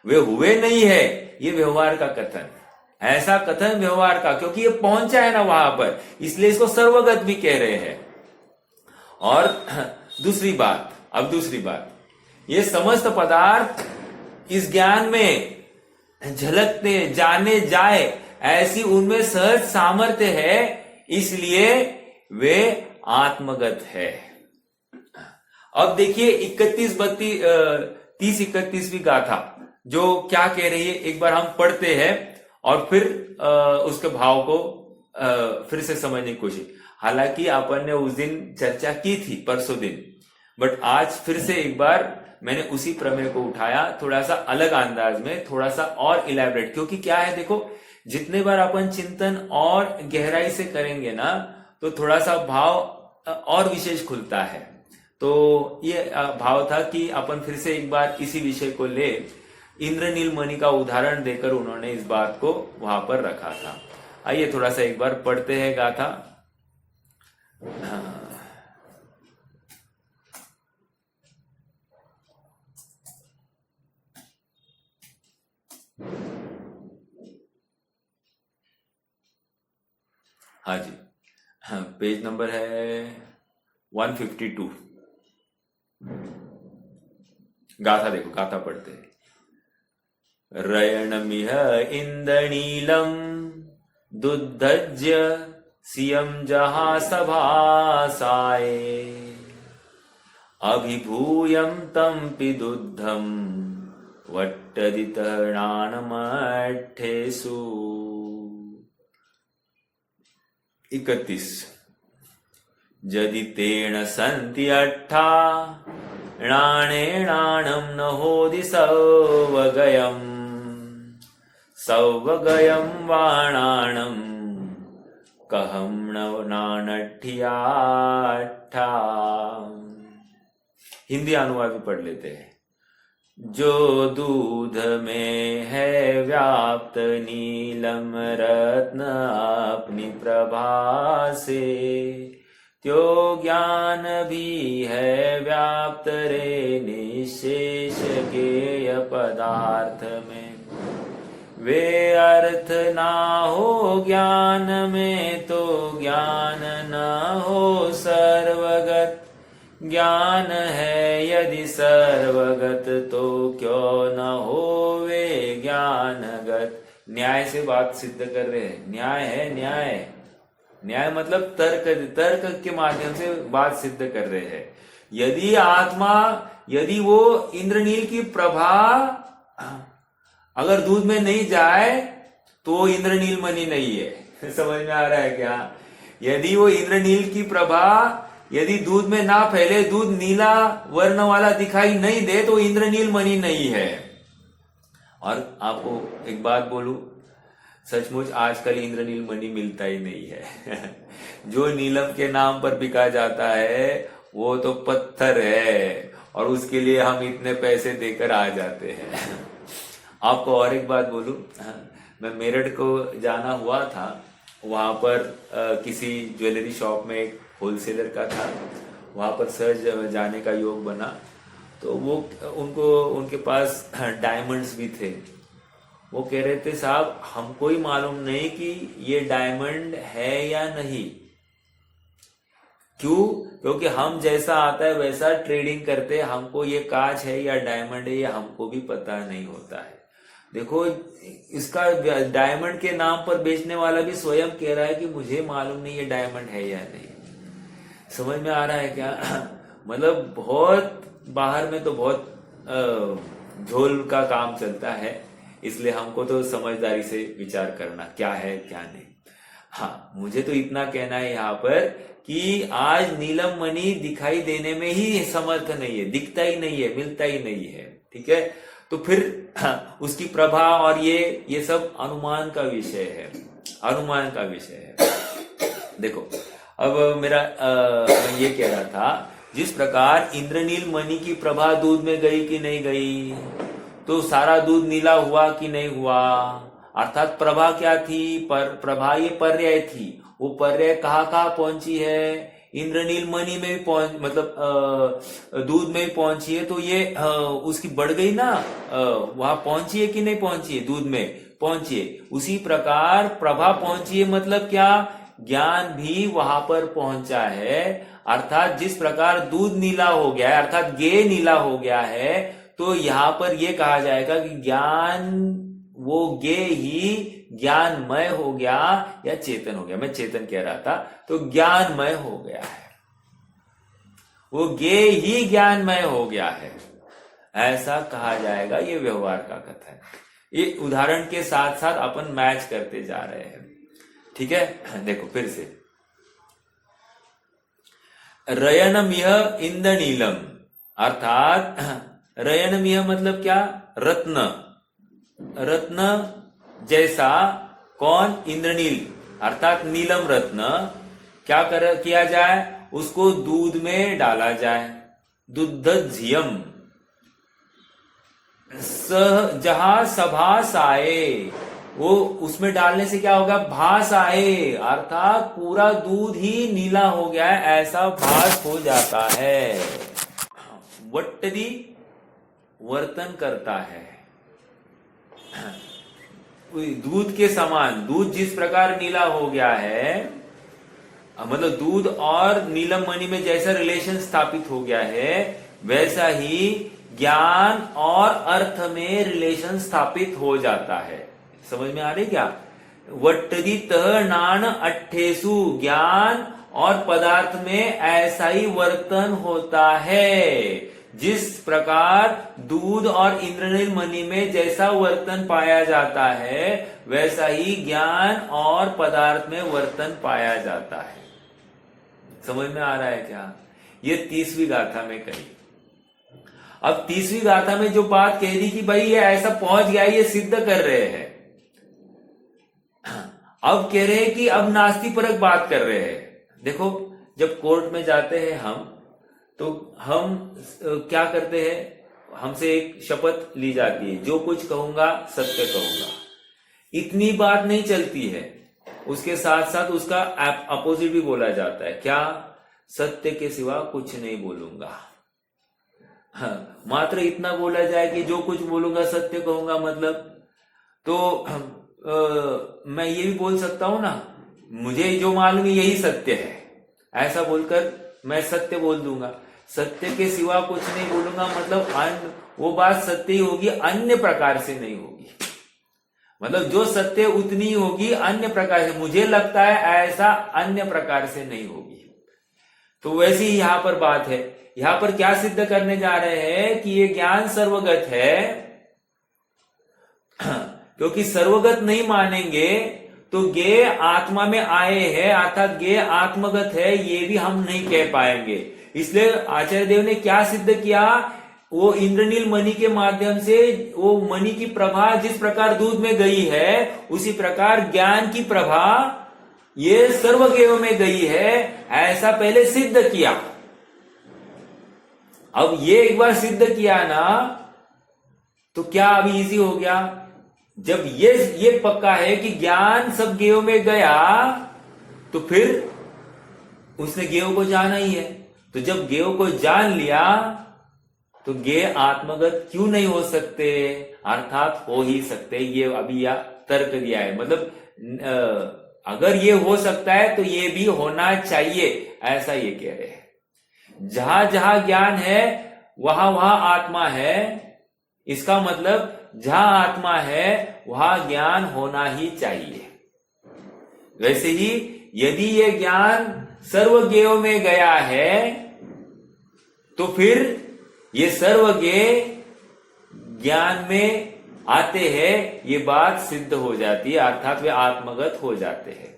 वे हुए नहीं है, ये व्यवहार का कथन, ऐसा कथन व्यवहार का, क्योंकि ये पहुंचा है ना वहां पर, इसलिए इसको सर्वगत भी कह रहे हैं। और दूसरी बात, ये समस्त पदार्थ इस ज्ञान में झलकते जाने जाए ऐसी उनमें सहज सामर्थ्य है, इसलिए वे आत्मगत है। अब देखिए 30-31वीं गाथा जो क्या कह रही है, एक बार हम पढ़ते हैं और फिर उसके भाव को फिर से समझने की कोशिश। हालांकि अपन ने उस दिन चर्चा की थी, परसों दिन, बट आज फिर से एक बार मैंने उसी प्रमेय को उठाया, थोड़ा सा अलग अंदाज में, थोड़ा सा और इलैबोरेट। क्योंकि क्या है, देखो, जितने बार अपन चिंतन और गहराई से करेंगे ना, तो थोड़ा सा भाव और विशेष खुलता है। तो ये भाव था कि अपन फिर से एक बार इसी विषय को ले, इंद्रनील मणि का उदाहरण देकर उन्होंने इस बात को वहां पर रखा था। आइए थोड़ा सा एक बार पढ़ते हैं गाथा। हाँ जी, हाँ, पेज नंबर है 152। गाथा देखो, गाथा पढ़ते हैं। रयणमिह इंद्रनीलम दुद्धज्य सियम जहा सभासाये अभिभूयम तम पिदुद्धम वट्टदितर्णानमठ्ठेषु। 31 यदि तेन सन्ति अट्ठा णाणेणाणं न होदि सौवगयं वाणाणं कहं नानठियाठा। हिंदी अनुवाद भी पढ़ लेते हैं। जो दूध में है व्याप्त नीलम रत्न अपनी प्रभा से, त्यो ज्ञान भी है व्याप्त रे निशेष गेय पदार्थ में। वे अर्थ ना हो ज्ञान में तो ज्ञान न हो सर्वगत। ज्ञान है यदि सर्वगत तो क्यों न हो वे ज्ञानगत। न्याय से बात सिद्ध कर रहे हैं। न्याय है, न्याय। न्याय मतलब तर्क के माध्यम से बात सिद्ध कर रहे हैं। यदि आत्मा, यदि वो इंद्रनील की प्रभा अगर दूध में नहीं जाए तो इंद्रनील मणि नहीं है। समझ में आ रहा है क्या? यदि वो इंद्रनील की प्रभा यदि दूध में ना फैले, दूध नीला वर्ण वाला दिखाई नहीं दे तो इंद्रनील मणि नहीं है। और आपको एक बात बोलूं, सचमुच आजकल इंद्रनील मणि मिलता ही नहीं है। जो नीलम के नाम पर बिका जाता है वो तो पत्थर है, और उसके लिए हम इतने पैसे देकर आ जाते हैं। आपको और एक बात बोलूं, मैं मेरठ को जाना हुआ था। वहां पर किसी ज्वेलरी शॉप में एक होलसेलर का था, वहां पर सर जाने का योग बना तो वो उनके पास डायमंड्स भी थे। वो कह रहे थे साहब हमको ही मालूम नहीं कि ये डायमंड है या नहीं। क्यों? क्योंकि हम जैसा आता है वैसा ट्रेडिंग करते, हमको ये कांच है या डायमंड है ये हमको भी पता नहीं होता है। देखो इसका डायमंड के नाम पर बेचने वाला भी स्वयं कह रहा है कि मुझे मालूम नहीं ये डायमंड है या नहीं। समझ में आ रहा है क्या? मतलब बहुत बाहर में तो बहुत झोल का काम चलता है, इसलिए हमको तो समझदारी से विचार करना क्या है क्या नहीं। हाँ, मुझे तो इतना कहना है यहाँ पर कि आज नीलम मणि दिखाई देने में ही समर्थ नहीं है, दिखता ही नहीं है, मिलता ही नहीं है। ठीक है, तो फिर उसकी प्रभा और ये सब अनुमान का विषय है, अनुमान का विषय है। देखो अब मेरा मैं ये कह रहा था, जिस प्रकार इंद्रनील मणि की प्रभा दूध में गई कि नहीं गई, तो सारा दूध नीला हुआ कि नहीं हुआ। अर्थात प्रभा क्या थी? प्रभा ये पर्याय थी। वो पर्याय कहाँ पहुंची है? इंद्रनील मणि में भी दूध में भी पहुंची है, तो ये उसकी बढ़ गई ना, वहां पहुंची है कि नहीं पहुंची है? दूध में पहुंची है। उसी प्रकार प्रभा पहुंची है, मतलब क्या? ज्ञान भी वहां पर पहुंचा है। अर्थात जिस प्रकार दूध नीला हो गया है, अर्थात गे नीला हो गया है, तो यहां पर यह कहा जाएगा कि ज्ञान, वो गे ही ज्ञानमय हो गया या चेतन हो गया। मैं चेतन कह रहा था, तो ज्ञानमय हो गया है, वो गे ही ज्ञानमय हो गया है, ऐसा कहा जाएगा। ये व्यवहार का कथन है। ये उदाहरण के साथ साथ अपन मैच करते जा रहे हैं। ठीक है, देखो फिर से, रयनमिह इंद्रनीलम, अर्थात रयनमिह मतलब क्या? रत्न, रत्न जैसा। कौन? इंद्रनील, अर्थात नीलम रत्न। क्या किया जाए? उसको दूध में डाला जाए। दुग्धझियम, जहां सभास आए, वो उसमें डालने से क्या होगा? भास आए, अर्थात पूरा दूध ही नीला हो गया है, ऐसा भास हो जाता है। वट्टदी वर्तन करता है दूध के समान। दूध जिस प्रकार नीला हो गया है, मतलब दूध और नीलम मणि में जैसा रिलेशन स्थापित हो गया है, वैसा ही ज्ञान और अर्थ में रिलेशन स्थापित हो जाता है। समझ में आ रही क्या? वट्टदी तह नान अट्ठेसु, ज्ञान और पदार्थ में ऐसा ही वर्तन होता है। जिस प्रकार दूध और इंद्रनील मणि में जैसा वर्तन पाया जाता है, वैसा ही ज्ञान और पदार्थ में वर्तन पाया जाता है। समझ में आ रहा है क्या? ये 30वीं गाथा में कही। अब तीसरी गाथा में जो बात कह दी कि भाई ये ऐसा पहुंच गया, ये सिद्ध कर रहे हैं। अब कह रहे हैं कि अब नास्ति परक बात कर रहे हैं। देखो, जब कोर्ट में जाते हैं हम, तो हम क्या करते हैं, हमसे एक शपथ ली जाती है, जो कुछ कहूंगा सत्य कहूंगा। इतनी बात नहीं चलती है, उसके साथ साथ उसका अपोजिट भी बोला जाता है। क्या? सत्य के सिवा कुछ नहीं बोलूंगा। हाँ, मात्र इतना बोला जाए कि जो कुछ बोलूंगा सत्य कहूंगा, मतलब तो मैं ये भी बोल सकता हूं ना, मुझे जो मालूम है यही सत्य है, ऐसा बोलकर मैं सत्य बोल दूंगा। सत्य के सिवा कुछ नहीं बोलूंगा, मतलब वो बात सत्य ही होगी, अन्य प्रकार से नहीं होगी। मतलब जो सत्य उतनी होगी, अन्य प्रकार से, मुझे लगता है ऐसा अन्य प्रकार से नहीं होगी। तो वैसे ही यहां पर बात है। यहां पर क्या सिद्ध करने जा रहे हैं कि ये ज्ञान सर्वगत है। क्योंकि सर्वगत नहीं मानेंगे तो ज्ञेय आत्मा में आए हैं, अर्थात ज्ञेय आत्मगत है, ये भी हम नहीं कह पाएंगे। इसलिए आचार्य देव ने क्या सिद्ध किया, वो इंद्रनील मणि के माध्यम से वो मणि की प्रभा जिस प्रकार दूध में गई है, उसी प्रकार ज्ञान की प्रभा ये सर्वज्ञेय में गई है, ऐसा पहले सिद्ध किया। अब ये एक बार सिद्ध किया ना, तो क्या अभी इजी हो गया? जब ये पक्का है कि ज्ञान सब ज्ञेयों में गया, तो फिर उसने ज्ञेयों को जाना ही है। तो जब ज्ञेयों को जान लिया, तो ज्ञेय आत्मगत क्यों नहीं हो सकते? अर्थात हो ही सकते। ये अभी या तर्क दिया है, मतलब अगर ये हो सकता है तो ये भी होना चाहिए, ऐसा ये कह रहे हैं। जहां जहां ज्ञान है वहां वहां आत्मा है। इसका मतलब जहां आत्मा है वहां ज्ञान होना ही चाहिए। वैसे ही यदि ये ज्ञान सर्वज्ञेयों में गया है, तो फिर ये सर्वज्ञेय ज्ञान में आते हैं, ये बात सिद्ध हो जाती है, अर्थात वे आत्मगत हो जाते हैं।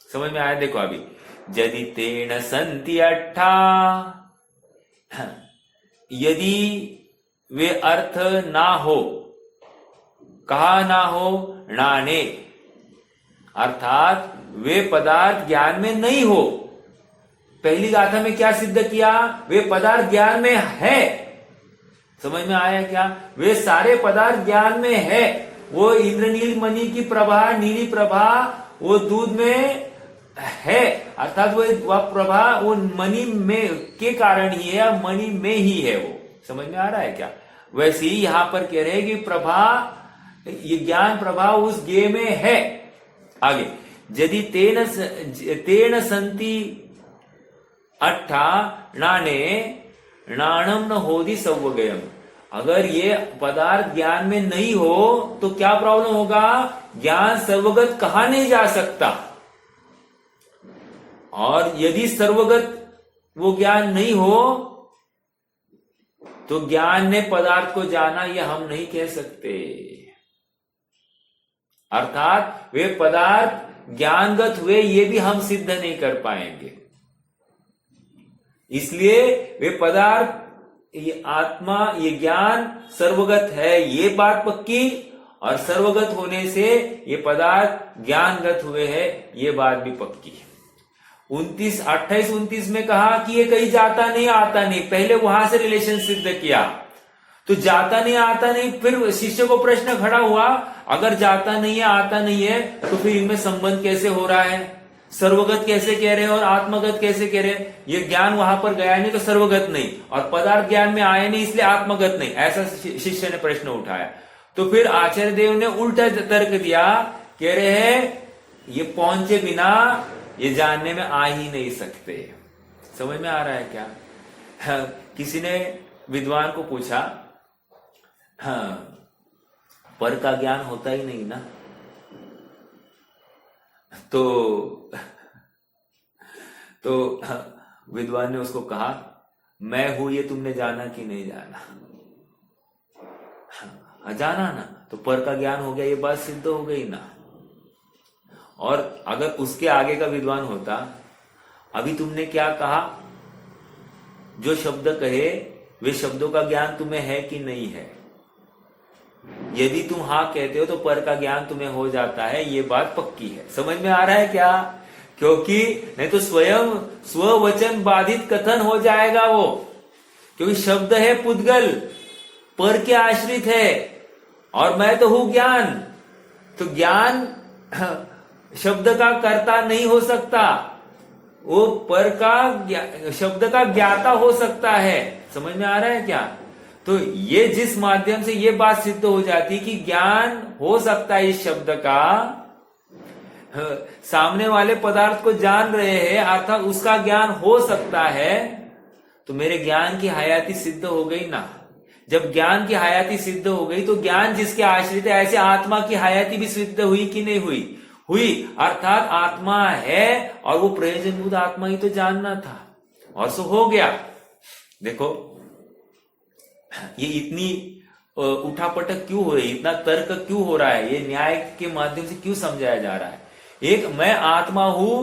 समझ में आया? देखो अभी, यदि तेन संति अट्ठा, यदि वे अर्थ ना हो, कहा ना हो, नाने, अर्थात वे पदार्थ ज्ञान में नहीं हो। पहली गाथा में क्या सिद्ध किया? वे पदार्थ ज्ञान में है। समझ में आया क्या? वे सारे पदार्थ ज्ञान में है। वो इंद्रनील मणि की प्रभा, नीली प्रभा वो दूध में है, अर्थात वो प्रभा वो मणि में के कारण ही है, मणि में ही है वो। समझ में आ रहा है क्या? वैसे ही यहां पर कह रहे हैं कि प्रभा, ये ज्ञान प्रभा उस ज्ञेय में है। आगे, यदि तेन संति अट्ठा नाने नाणम न होदि सर्वज्ञयम, अगर ये पदार्थ ज्ञान में नहीं हो तो क्या प्रॉब्लम होगा? ज्ञान सर्वगत कहा नहीं जा सकता। और यदि सर्वगत वो ज्ञान नहीं हो तो ज्ञान ने पदार्थ को जाना, ये हम नहीं कह सकते। अर्थात वे पदार्थ ज्ञानगत हुए, ये भी हम सिद्ध नहीं कर पाएंगे। इसलिए वे पदार्थ, ये आत्मा, ये ज्ञान सर्वगत है, ये बात पक्की, और सर्वगत होने से ये पदार्थ ज्ञानगत हुए हैं, ये बात भी पक्की। 28-29 में कहा कि ये कहीं जाता नहीं आता नहीं, पहले वहां से रिलेशन सिद्ध किया। तो जाता नहीं आता नहीं, फिर शिष्य को प्रश्न खड़ा हुआ, अगर जाता नहीं है आता नहीं है तो फिर इनमें संबंध कैसे हो रहा है? सर्वगत कैसे कह रहे हैं और आत्मगत कैसे कह रहे हैं? ये ज्ञान वहां पर गया नहीं तो सर्वगत नहीं, और पदार्थ ज्ञान में आए नहीं इसलिए आत्मगत नहीं, ऐसा शिष्य ने प्रश्न उठाया। तो फिर आचार्य देव ने उल्टा तर्क दिया, कह रहे हैं ये पहुंचे बिना ये जानने में आ ही नहीं सकते। समझ में आ रहा है क्या? हाँ, किसी ने विद्वान को पूछा, हाँ, पर का ज्ञान होता ही नहीं ना, तो विद्वान ने उसको कहा, मैं हूं ये तुमने जाना कि नहीं जाना? जाना ना, तो पर का ज्ञान हो गया, ये बात सिद्ध हो गई ना। और अगर उसके आगे का विद्वान होता, अभी तुमने क्या कहा, जो शब्द कहे वे शब्दों का ज्ञान तुम्हें है कि नहीं है? यदि तुम हाँ कहते हो तो पर का ज्ञान तुम्हें हो जाता है, ये बात पक्की है। समझ में आ रहा है क्या? क्योंकि नहीं तो स्वयं स्ववचन बाधित कथन हो जाएगा वो, क्योंकि शब्द है पुद्गल, पर के आश्रित है, और मैं तो हूं ज्ञान। तो ज्ञान शब्द का कर्ता नहीं हो सकता, वो पर का शब्द का ज्ञाता हो सकता है। समझ में आ रहा है क्या? तो ये जिस माध्यम से ये बात सिद्ध हो जाती कि ज्ञान हो सकता है इस शब्द का, सामने वाले पदार्थ को जान रहे हैं अर्थात उसका ज्ञान हो सकता है, तो मेरे ज्ञान की हयाती सिद्ध हो गई ना। जब ज्ञान की हयाती सिद्ध हो गई तो ज्ञान जिसके आश्रित है, ऐसे आत्मा की हयाती भी सिद्ध हुई कि नहीं हुई? हुई। अर्थात आत्मा है और वो प्रयोजनभूत आत्मा ही तो जानना था, और सो हो गया। देखो ये इतनी उठापटक क्यों हो रही, इतना तर्क क्यों हो रहा है, ये न्याय के माध्यम से क्यों समझाया जा रहा है? एक मैं आत्मा हूं,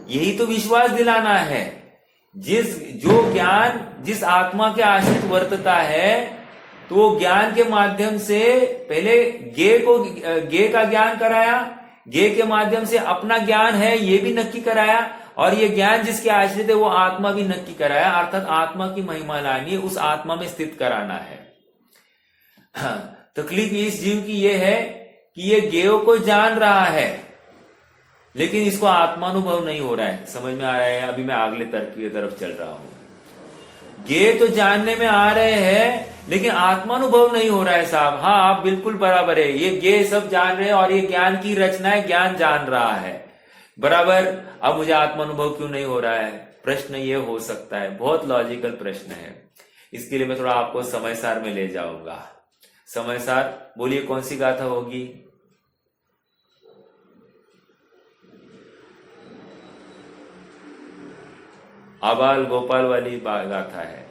यही तो विश्वास दिलाना है। जो ज्ञान जिस आत्मा के आश्रित वर्तता है, तो वो ज्ञान के माध्यम से पहले गे का ज्ञान कराया, गे के माध्यम से अपना ज्ञान है ये भी नक्की कराया, और ये ज्ञान जिसके आश्रित है वो आत्मा भी नक्की कराया। अर्थात आत्मा की महिमा लानी है, उस आत्मा में स्थित कराना है। तकलीफ इस जीव की ये है कि ये गेय को जान रहा है, लेकिन इसको आत्मानुभव नहीं हो रहा है। समझ में आ रहा है? अभी मैं अगले तर्क की तरफ चल रहा हूं। गेय तो जानने में आ रहे हैं, लेकिन आत्मानुभव नहीं हो रहा है साहब। हाँ, आप बिल्कुल बराबर है, ये गेय सब जान रहे हैं और ये ज्ञान की रचना है, ज्ञान जान रहा है बराबर। अब मुझे आत्मानुभव क्यों नहीं हो रहा है? प्रश्न ये हो सकता है, बहुत लॉजिकल प्रश्न है। इसके लिए मैं थोड़ा आपको समय सार में ले जाऊंगा। समय सार बोलिए, कौन सी गाथा होगी? आबाल गोपाल वाली गाथा है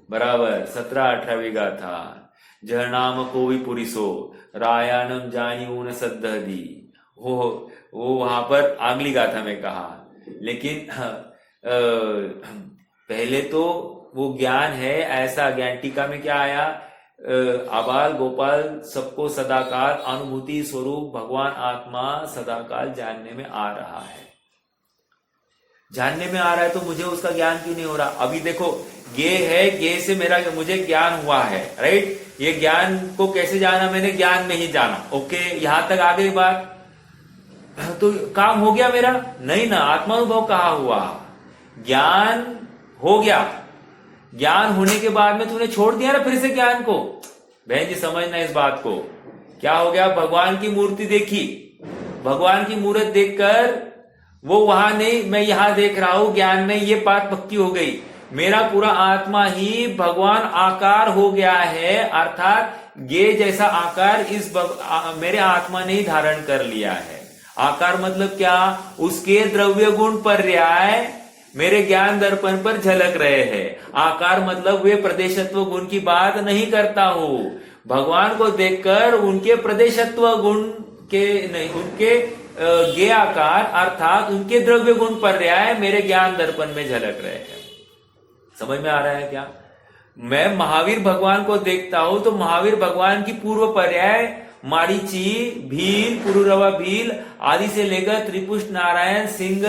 बराबर। 17-18वीं गाथा। जहनाम को भी पुरिसो रायानम जानी ऊन सद्दी, वो वहां पर अगली गाथा में कहा। लेकिन पहले तो वो ज्ञान है ऐसा, ज्ञान टीका में क्या आया? आबाल गोपाल सबको सदाकाल अनुभूति स्वरूप भगवान आत्मा सदाकाल जानने में आ रहा है। जानने में आ रहा है तो मुझे उसका ज्ञान क्यों नहीं हो रहा? अभी देखो, गे है, गे से मुझे ज्ञान हुआ है, राइट? ये ज्ञान को कैसे जाना? मैंने ज्ञान में ही जाना। ओके, यहां तक आ गई बात, तो काम हो गया मेरा? नहीं ना, आत्मानुभव कहाँ हुआ? ज्ञान हो गया, ज्ञान होने के बाद में तूने छोड़ दिया ना फिर से ज्ञान को। बहन जी समझना इस बात को। क्या हो गया? भगवान की मूर्ति देखी, भगवान की मूर्त देखकर वो वहां नहीं, मैं यहां देख रहा हूं ज्ञान में, ये बात पक्की हो गई। मेरा पूरा आत्मा ही भगवान आकार हो गया है, अर्थात ये जैसा आकार मेरे आत्मा ने ही धारण कर लिया है। आकार मतलब क्या? उसके द्रव्य गुण पर्याय मेरे ज्ञान दर्पण पर झलक रहे हैं। आकार मतलब वे प्रदेशत्व गुण की बात नहीं करता हूं। भगवान को देखकर उनके प्रदेशत्व गुण के नहीं, उनके गे आकार अर्थात उनके द्रव्य गुण पर्याय मेरे ज्ञान दर्पण में झलक रहे हैं। समझ में आ रहा है क्या? मैं महावीर भगवान को देखता हूं तो महावीर भगवान की पूर्व पर्याय मारीची, भील, पुरुरवा भील आदि से लेकर त्रिपुष्ट नारायण सिंह,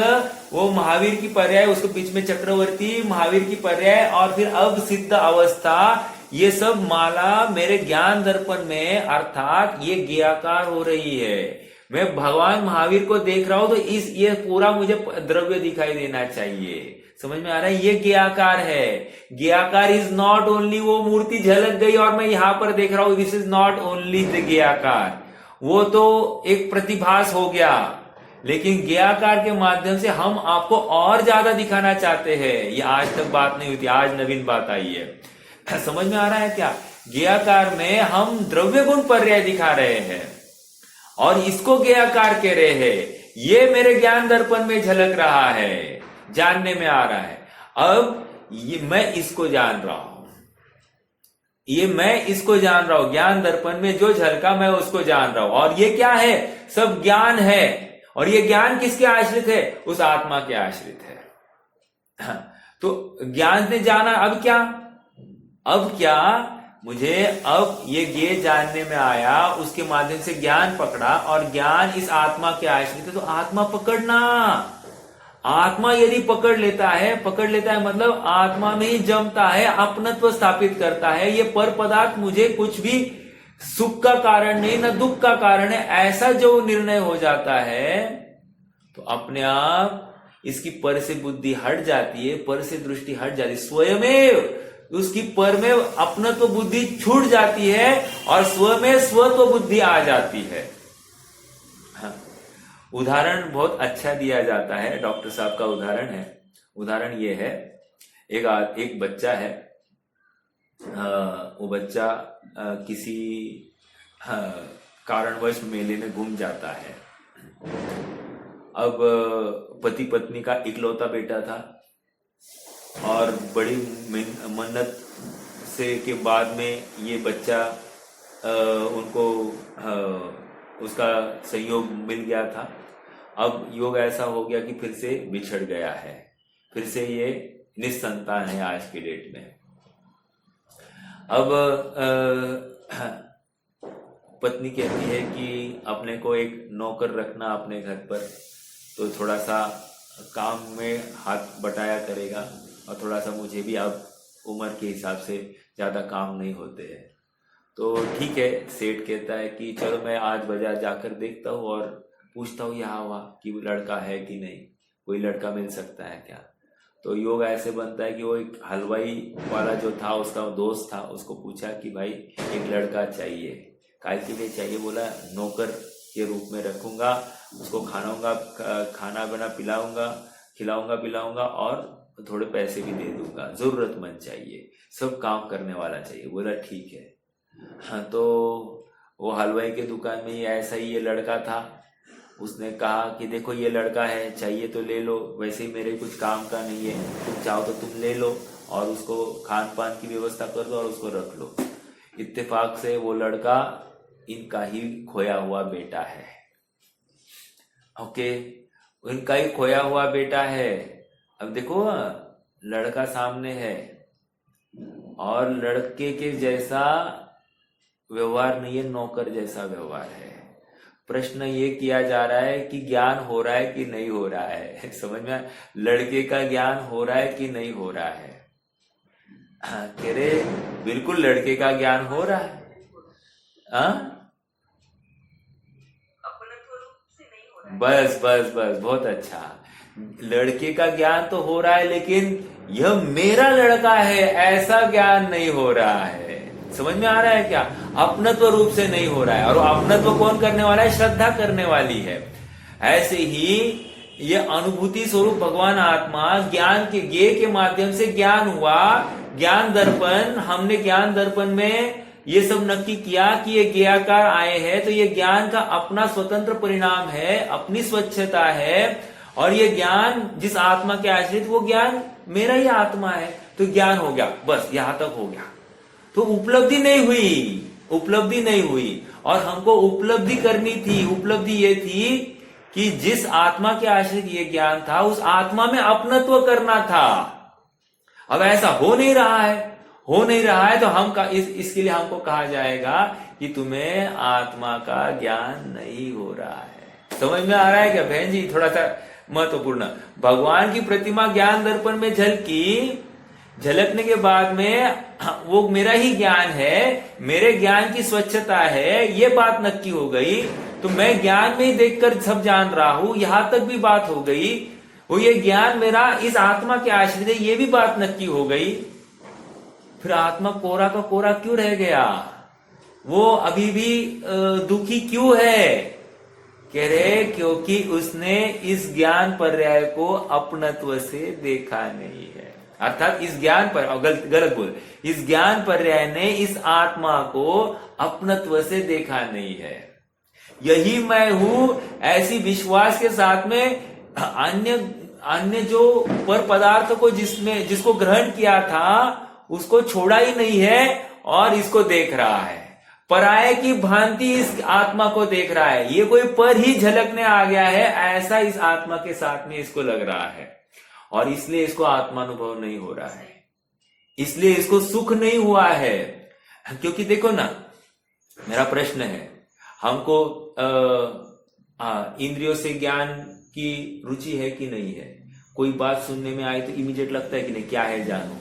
वो महावीर की पर्याय, उसके बीच में चक्रवर्ती महावीर की पर्याय, और फिर अब सिद्ध अवस्था, ये सब माला मेरे ज्ञान दर्पण में अर्थात ये ज्ञाकार हो रही है। मैं भगवान महावीर को देख रहा हूं तो ये पूरा मुझे द्रव्य दिखाई देना चाहिए। समझ में आ रहा है? ये ज्ञाकार है। ज्ञाकार इज नॉट ओनली वो मूर्ति झलक गई और मैं यहां पर देख रहा हूं, this is not only the ज्ञाकार। वो तो एक प्रतिभास हो गया, लेकिन ज्ञाकार के माध्यम से हम आपको और ज्यादा दिखाना चाहते हैं। ये आज तक बात नहीं हुई थी, आज नवीन बात आई है। समझ में आ रहा है क्या? ज्ञाकार में हम द्रव्य गुण पर्याय दिखा रहे हैं और इसको ज्ञाकार कह रहे हैं। ये मेरे ज्ञान दर्पण में झलक रहा है, जानने में आ रहा है। अब ये मैं इसको जान रहा हूं, ये मैं इसको जान रहा हूं, ज्ञान दर्पण में जो झलका मैं उसको जान रहा हूं। और ये क्या है? सब ज्ञान है। और ये ज्ञान किसके आश्रित है? उस आत्मा के आश्रित है। तो ज्ञान ने जाना, अब क्या मुझे अब ये जानने में आया, उसके माध्यम से ज्ञान पकड़ा, और ज्ञान इस आत्मा के आश्रित है, तो आत्मा पकड़ना। आत्मा यदि पकड़ लेता है मतलब आत्मा में ही जमता है, अपनत्व स्थापित करता है। ये पर पदार्थ मुझे कुछ भी सुख का कारण नहीं, न दुख का कारण है, ऐसा जो निर्णय हो जाता है, तो अपने आप इसकी पर से बुद्धि हट जाती है, पर से दृष्टि हट जाती है, स्वयमेव उसकी पर में अपनत्व बुद्धि छूट जाती है और स्वयं स्वत्व बुद्धि आ जाती है। हाँ। उदाहरण बहुत अच्छा दिया जाता है, डॉक्टर साहब का उदाहरण है। उदाहरण ये है, एक बच्चा है, वो बच्चा किसी कारणवश मेले में गुम जाता है। अब पति पत्नी का इकलौता बेटा था और बड़ी मन्नत से के बाद में ये बच्चा उनको उसका संयोग मिल गया था। अब योग ऐसा हो गया कि फिर से बिछड़ गया है, फिर से ये निस्संतान है आज के डेट में। अब पत्नी कहती है कि अपने को एक नौकर रखना अपने घर पर, तो थोड़ा सा काम में हाथ बटाया करेगा और थोड़ा सा मुझे भी अब उम्र के हिसाब से ज्यादा काम नहीं होते हैं। तो ठीक है, सेठ कहता है कि चलो मैं आज बाजार जाकर देखता हूँ और पूछता हूँ यहाँ वहाँ कि लड़का है कि नहीं, कोई लड़का मिल सकता है क्या। तो योग ऐसे बनता है कि वो एक हलवाई वाला जो था, उसका दोस्त था, उसको पूछा कि भाई एक लड़का चाहिए, काय के लिए चाहिए। बोला नौकर के रूप में रखूंगा, उसको खाना बना खिलाऊंगा पिलाऊंगा और थोड़े पैसे भी दे दूंगा, जरूरतमंद चाहिए, सब काम करने वाला चाहिए। बोला ठीक है। हाँ, तो वो हलवाई के दुकान में ऐसा ही ये लड़का था। उसने कहा कि देखो ये लड़का है, चाहिए तो ले लो, वैसे ही मेरे कुछ काम का नहीं है, तुम चाहो तो तुम ले लो और उसको खान पान की व्यवस्था कर दो और उसको रख लो। इत्तेफाक से वो लड़का इनका ही खोया हुआ बेटा है। ओके, इनका ही खोया हुआ बेटा है। अब देखो लड़का सामने है और लड़के के जैसा व्यवहार नहीं है, नौकर जैसा व्यवहार है। प्रश्न ये किया जा रहा है कि ज्ञान हो रहा है कि नहीं हो रहा है। समझ में, लड़के का ज्ञान हो रहा है कि नहीं हो रहा है। कह रहे बिल्कुल लड़के का ज्ञान हो रहा है। बस बहुत अच्छा, लड़के का ज्ञान तो हो रहा है, लेकिन यह मेरा लड़का है ऐसा ज्ञान नहीं हो रहा है। समझ में आ रहा है क्या? अपनत्व रूप से नहीं हो रहा है। और अपनत्व कौन करने वाला है? श्रद्धा करने वाली है। ऐसे ही ये अनुभूति स्वरूप भगवान आत्मा ज्ञान के ज्ञेय के माध्यम से ज्ञान हुआ। ज्ञान दर्पण, हमने ज्ञान दर्पण में ये सब नक्की किया कि ये ज्ञेयाकार आए हैं, तो ये ज्ञान का अपना स्वतंत्र परिणाम है, अपनी स्वच्छता है। और ये ज्ञान जिस आत्मा के आश्रित, वो ज्ञान मेरा ही आत्मा है, तो ज्ञान हो गया, बस यहां तक हो गया। तो उपलब्धि नहीं हुई और हमको उपलब्धि करनी थी। उपलब्धि ये थी कि जिस आत्मा के आश्रित ये ज्ञान था, उस आत्मा में अपनत्व करना था। अब ऐसा हो नहीं रहा है, तो हम इसके लिए हमको कहा जाएगा कि तुम्हें आत्मा का ज्ञान नहीं हो रहा है। समझ में आ रहा है क्या बहन जी? थोड़ा सा महत्वपूर्ण, भगवान की प्रतिमा ज्ञान दर्पण में झलकने के बाद में वो मेरा ही ज्ञान है, मेरे ज्ञान की स्वच्छता है, ये बात नक्की हो गई। तो मैं ज्ञान में ही देखकर सब जान रहा हूं, यहां तक भी बात हो गई। वो ये ज्ञान मेरा इस आत्मा के आश्रित है, ये भी बात नक्की हो गई। फिर आत्मा कोरा का कोरा क्यों रह गया? वो अभी भी दुखी क्यों है? कह रहे क्योंकि उसने इस ज्ञान पर्याय को अपनत्व से देखा नहीं है। अर्थात इस ज्ञान पर, गलत बोल, इस ज्ञान पर्याय ने इस आत्मा को अपनत्व से देखा नहीं है। यही मैं हूं, ऐसी विश्वास के साथ में अन्य जो पर पदार्थ को जिसको ग्रहण किया था, उसको छोड़ा ही नहीं है और इसको देख रहा है। पराये की भांति इस आत्मा को देख रहा है। ये कोई पर ही झलकने आ गया है, ऐसा इस आत्मा के साथ में इसको लग रहा है। और इसलिए इसको आत्मानुभव नहीं हो रहा है, इसलिए इसको सुख नहीं हुआ है। क्योंकि देखो ना, मेरा प्रश्न है, हमको इंद्रियों से ज्ञान की रुचि है कि नहीं है? कोई बात सुनने में आई तो इमीडिएट लगता है कि नहीं, क्या है जानूं।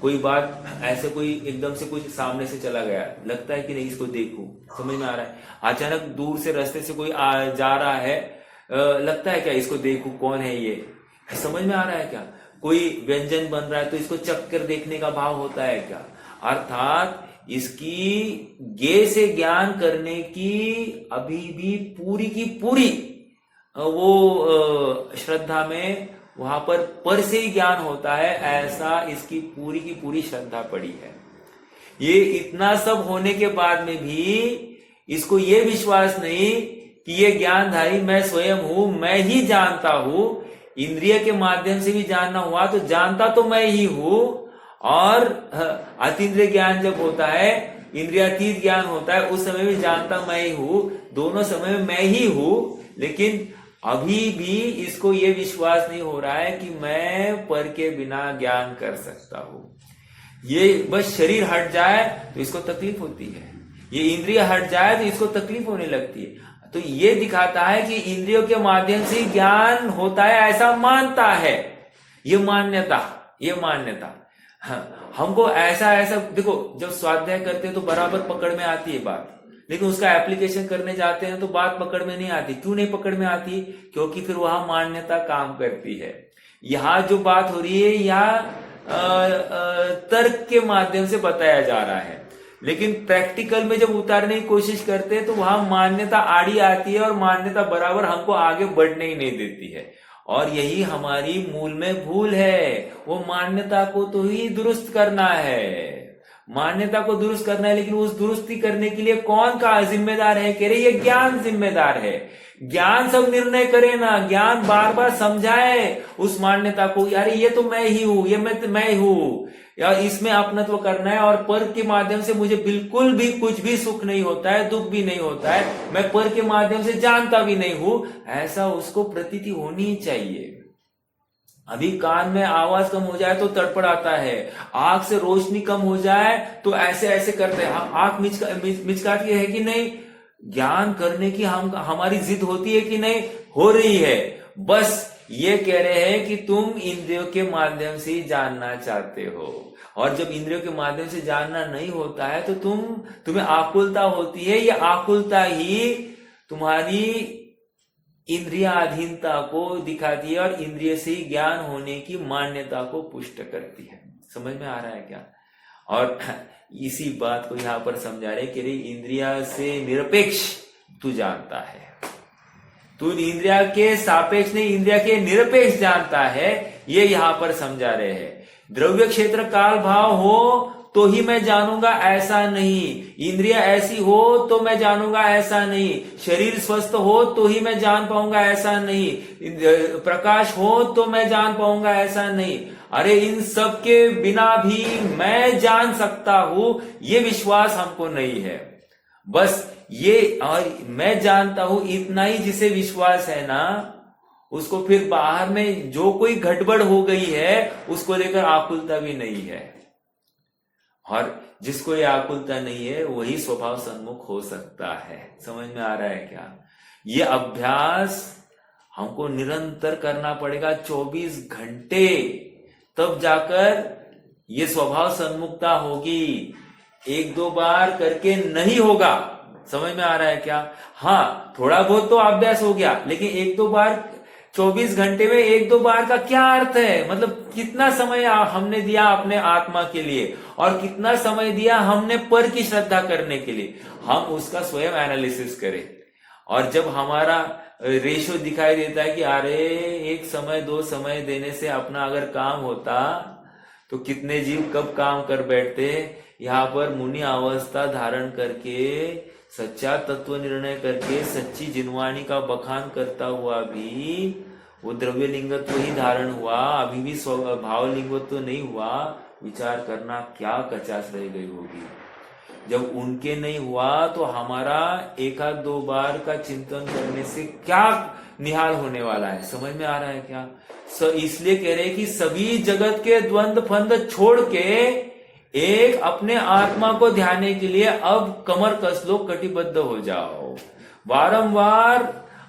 कोई बात ऐसे कोई एकदम से कुछ सामने से चला गया, लगता है कि नहीं इसको देखूं, समझ में आ रहा है। अचानक दूर से रास्ते से कोई जा रहा है, लगता है क्या इसको देखूं, कौन है ये, समझ में आ रहा है क्या। कोई व्यंजन बन रहा है तो इसको चक्कर देखने का भाव होता है क्या। अर्थात इसकी गे से ज्ञान करने की अभी भी पूरी की पूरी वो श्रद्धा में वहां पर से ही ज्ञान होता है, ऐसा इसकी पूरी की पूरी श्रद्धा पड़ी है। ये इतना सब होने के बाद में भी इसको ये विश्वास नहीं कि ये ज्ञानधारी मैं स्वयं हूं, मैं ही जानता हूं। इंद्रिय के माध्यम से भी जानना हुआ तो जानता तो मैं ही हूं, और अतीन्द्रिय ज्ञान जब होता है, इंद्रियातीत ज्ञान होता है, उस समय भी जानता मैं ही हूं, दोनों समय में मैं ही हूं। लेकिन अभी भी इसको ये विश्वास नहीं हो रहा है कि मैं पर के बिना ज्ञान कर सकता हूं। ये बस शरीर हट जाए तो इसको तकलीफ होती है, ये इंद्रिय हट जाए तो इसको तकलीफ होने लगती है। तो ये दिखाता है कि इंद्रियों के माध्यम से ज्ञान होता है, ऐसा मानता है। ये मान्यता हमको ऐसा देखो, जब स्वाध्याय करते हैं तो बराबर पकड़ में आती है बात, लेकिन उसका एप्लीकेशन करने जाते हैं तो बात पकड़ में नहीं आती। क्यों नहीं पकड़ में आती? क्योंकि फिर वहां मान्यता काम करती है। यहां जो बात हो रही है यहाँ तर्क के माध्यम से बताया जा रहा है, लेकिन प्रैक्टिकल में जब उतारने की कोशिश करते हैं तो वहां मान्यता आड़ी आती है, और मान्यता बराबर हमको आगे बढ़ने ही नहीं देती है। और यही हमारी मूल में भूल है। वो मान्यता को तो ही दुरुस्त करना है, मान्यता को दुरुस्त करना है, लेकिन उस दुरुस्ती करने के लिए कौन का जिम्मेदार है? कह रहे ये ज्ञान जिम्मेदार है। ज्ञान सब निर्णय करे ना, ज्ञान बार बार समझाए उस मान्यता को, यार ये तो मैं ही हूं, ये मैं हूं, या इसमें अपनत्व करना है। और पर के माध्यम से मुझे बिल्कुल भी कुछ भी सुख नहीं होता है, दुख भी नहीं होता है, मैं पर के माध्यम से जानता भी नहीं हूं, ऐसा उसको प्रतीति होनी ही चाहिए। अभी कान में आवाज कम हो जाए तो तड़पड़ आता है, आंख से रोशनी कम हो जाए तो ऐसे ऐसे करते हैं, आंख मिचकाती है कि नहीं, ज्ञान करने की हमारी जिद होती है कि नहीं, हो रही है। बस ये कह रहे हैं कि तुम इंद्रियों के माध्यम से ही जानना चाहते हो, और जब इंद्रियों के माध्यम से जानना नहीं होता है तो तुम्हें आकुलता होती है। ये आकुलता ही तुम्हारी इंद्रियाधीनता को दिखाती है, और इंद्रिय से ही ज्ञान होने की मान्यता को पुष्ट करती है। समझ में आ रहा है क्या? और इसी बात को यहां पर समझा रहे कि इंद्रिया से निरपेक्ष तू जानता है, तू इंद्रिया के सापेक्ष नहीं, इंद्रिया के निरपेक्ष जानता है, ये यहां पर समझा रहे हैं। द्रव्य क्षेत्र काल भाव हो तो ही मैं जानूंगा, ऐसा नहीं। इंद्रिया ऐसी हो तो मैं जानूंगा, ऐसा नहीं। शरीर स्वस्थ हो तो ही मैं जान पाऊंगा, ऐसा नहीं। प्रकाश हो तो मैं जान पाऊंगा, ऐसा नहीं। अरे इन सब के बिना भी मैं जान सकता हूं, ये विश्वास हमको नहीं है। बस ये और मैं जानता हूं इतना ही जिसे विश्वास है ना, उसको फिर बाहर में जो कोई गड़बड़ हो गई है उसको लेकर आकुलता भी नहीं है। और जिसको ये आकुलता नहीं है वही स्वभाव सन्मुख हो सकता है। समझ में आ रहा है क्या? ये अभ्यास हमको निरंतर करना पड़ेगा, 24 घंटे, तब जाकर ये स्वभाव सन्मुखता होगी। एक दो बार करके नहीं होगा। समझ में आ रहा है क्या? हाँ, थोड़ा बहुत तो अभ्यास हो गया, लेकिन एक दो बार 24 घंटे में एक दो बार का क्या अर्थ है? मतलब कितना समय हमने दिया अपने आत्मा के लिए, और कितना समय दिया हमने पर की श्रद्धा करने के लिए। हम उसका स्वयं एनालिसिस करें, और जब हमारा रेशो दिखाई देता है कि अरे एक समय दो समय देने से अपना अगर काम होता तो कितने जीव कब काम कर बैठते। यहाँ पर मुनि अवस्था धारण करके, सच्चा तत्व निर्णय करके, सच्ची जिनवाणी का बखान करता हुआ भी वो द्रव्य लिंगत्व ही धारण हुआ, अभी भी भाव लिंगत्व नहीं हुआ। विचार करना क्या कचास रह गई होगी। जब उनके नहीं हुआ तो हमारा एक आध दो बार का चिंतन करने से क्या निहाल होने वाला है। समझ में आ रहा है क्या? इसलिए कह रहे हैं कि सभी जगत के द्वंद फंद छोड़ के एक अपने आत्मा को ध्याने के लिए अब कमर कस लो, कटिबद्ध हो जाओ। बारंबार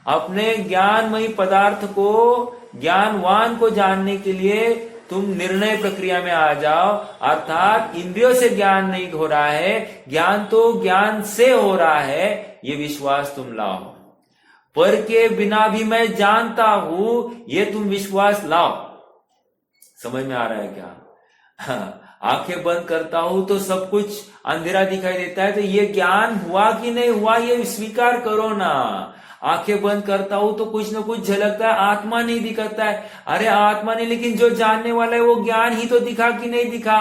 अपने ज्ञानमयी पदार्थ को, ज्ञानवान को जानने के लिए तुम निर्णय प्रक्रिया में आ जाओ। अर्थात इंद्रियों से ज्ञान नहीं हो रहा है, ज्ञान तो ज्ञान से हो रहा है, ये विश्वास तुम लाओ। पर के बिना भी मैं जानता हूं, ये तुम विश्वास लाओ। समझ में आ रहा है क्या? आंखें बंद करता हूं तो सब कुछ अंधेरा दिखाई देता है, तो ये ज्ञान हुआ कि नहीं हुआ ये स्वीकार करो ना। आंखें बंद करता हूं तो कुछ ना कुछ झलकता है, आत्मा नहीं दिखता है। अरे आत्मा नहीं, लेकिन जो जानने वाला है वो ज्ञान ही तो दिखा कि नहीं दिखा।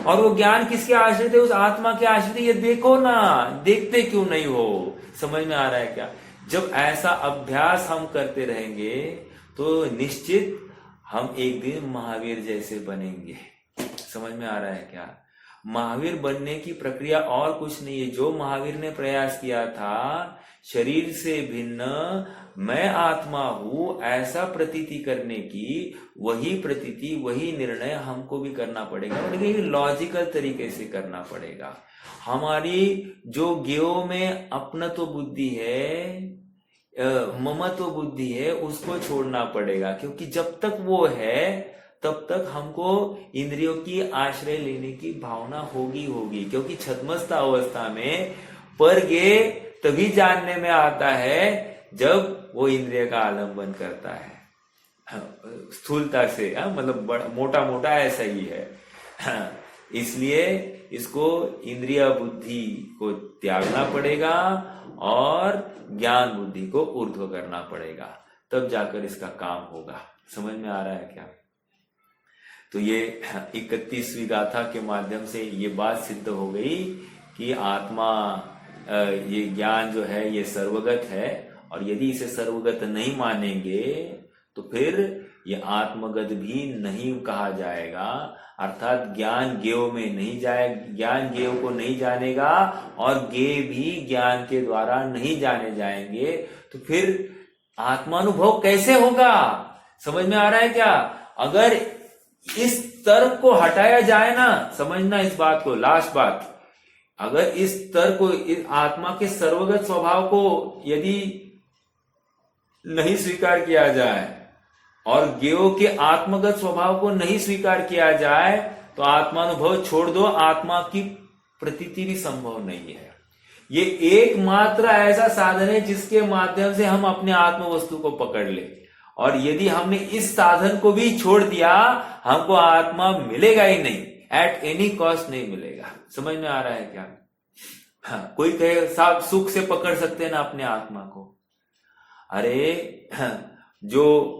और वो ज्ञान किसके आश्रित है? उस आत्मा के आश्रित है। ये देखो ना, देखते क्यों नहीं हो? समझ में आ रहा है क्या? जब ऐसा अभ्यास हम करते रहेंगे तो निश्चित हम एक दिन महावीर जैसे बनेंगे। समझ में आ रहा है क्या? महावीर बनने की प्रक्रिया और कुछ नहीं है। जो महावीर ने प्रयास किया था, शरीर से भिन्न मैं आत्मा हूं ऐसा प्रतीति करने की, वही प्रतीति, वही निर्णय हमको भी करना पड़ेगा, लेकिन लॉजिकल तरीके से करना पड़ेगा। हमारी जो ज्ञो में अपनत्व बुद्धि है, ममत्व बुद्धि है, उसको छोड़ना पड़ेगा। क्योंकि जब तक वो है तब तक हमको इंद्रियों की आश्रय लेने की भावना होगी। क्योंकि छद्मस्त अवस्था में पर गे तभी जानने में आता है जब वो इंद्रिय का आलंबन करता है। स्थूलता से मतलब मोटा मोटा ऐसा ही है। इसलिए इसको इंद्रिय बुद्धि को त्यागना पड़ेगा और ज्ञान बुद्धि को ऊर्ध्व करना पड़ेगा, तब जाकर इसका काम होगा। समझ में आ रहा है क्या? तो ये 31वीं गाथा के माध्यम से ये बात सिद्ध हो गई कि आत्मा, ये ज्ञान जो है ये सर्वगत है, और यदि इसे सर्वगत नहीं मानेंगे तो फिर ये आत्मगत भी नहीं कहा जाएगा। अर्थात ज्ञान ज्ञेय में नहीं जाए, ज्ञान ज्ञेय को नहीं जानेगा और ज्ञेय भी ज्ञान के द्वारा नहीं जाने जाएंगे, तो फिर आत्मानुभव कैसे होगा? समझ में आ रहा है क्या? अगर इस तर्क को हटाया जाए ना, समझना इस बात को, लास्ट बात, अगर इस तर्क को, इस आत्मा के सर्वगत स्वभाव को यदि नहीं स्वीकार किया जाए और ज्ञेय के आत्मगत स्वभाव को नहीं स्वीकार किया जाए तो आत्मानुभव छोड़ दो, आत्मा की प्रतीति भी संभव नहीं है। ये एकमात्र ऐसा साधन है जिसके माध्यम से हम अपने आत्म वस्तु को पकड़ ले, और यदि हमने इस साधन को भी छोड़ दिया हमको आत्मा मिलेगा ही नहीं, एट एनी कॉस्ट नहीं मिलेगा। समझ में आ रहा है क्या? हाँ, कोई कहे साहब सुख से पकड़ सकते हैं ना अपने आत्मा को। अरे जो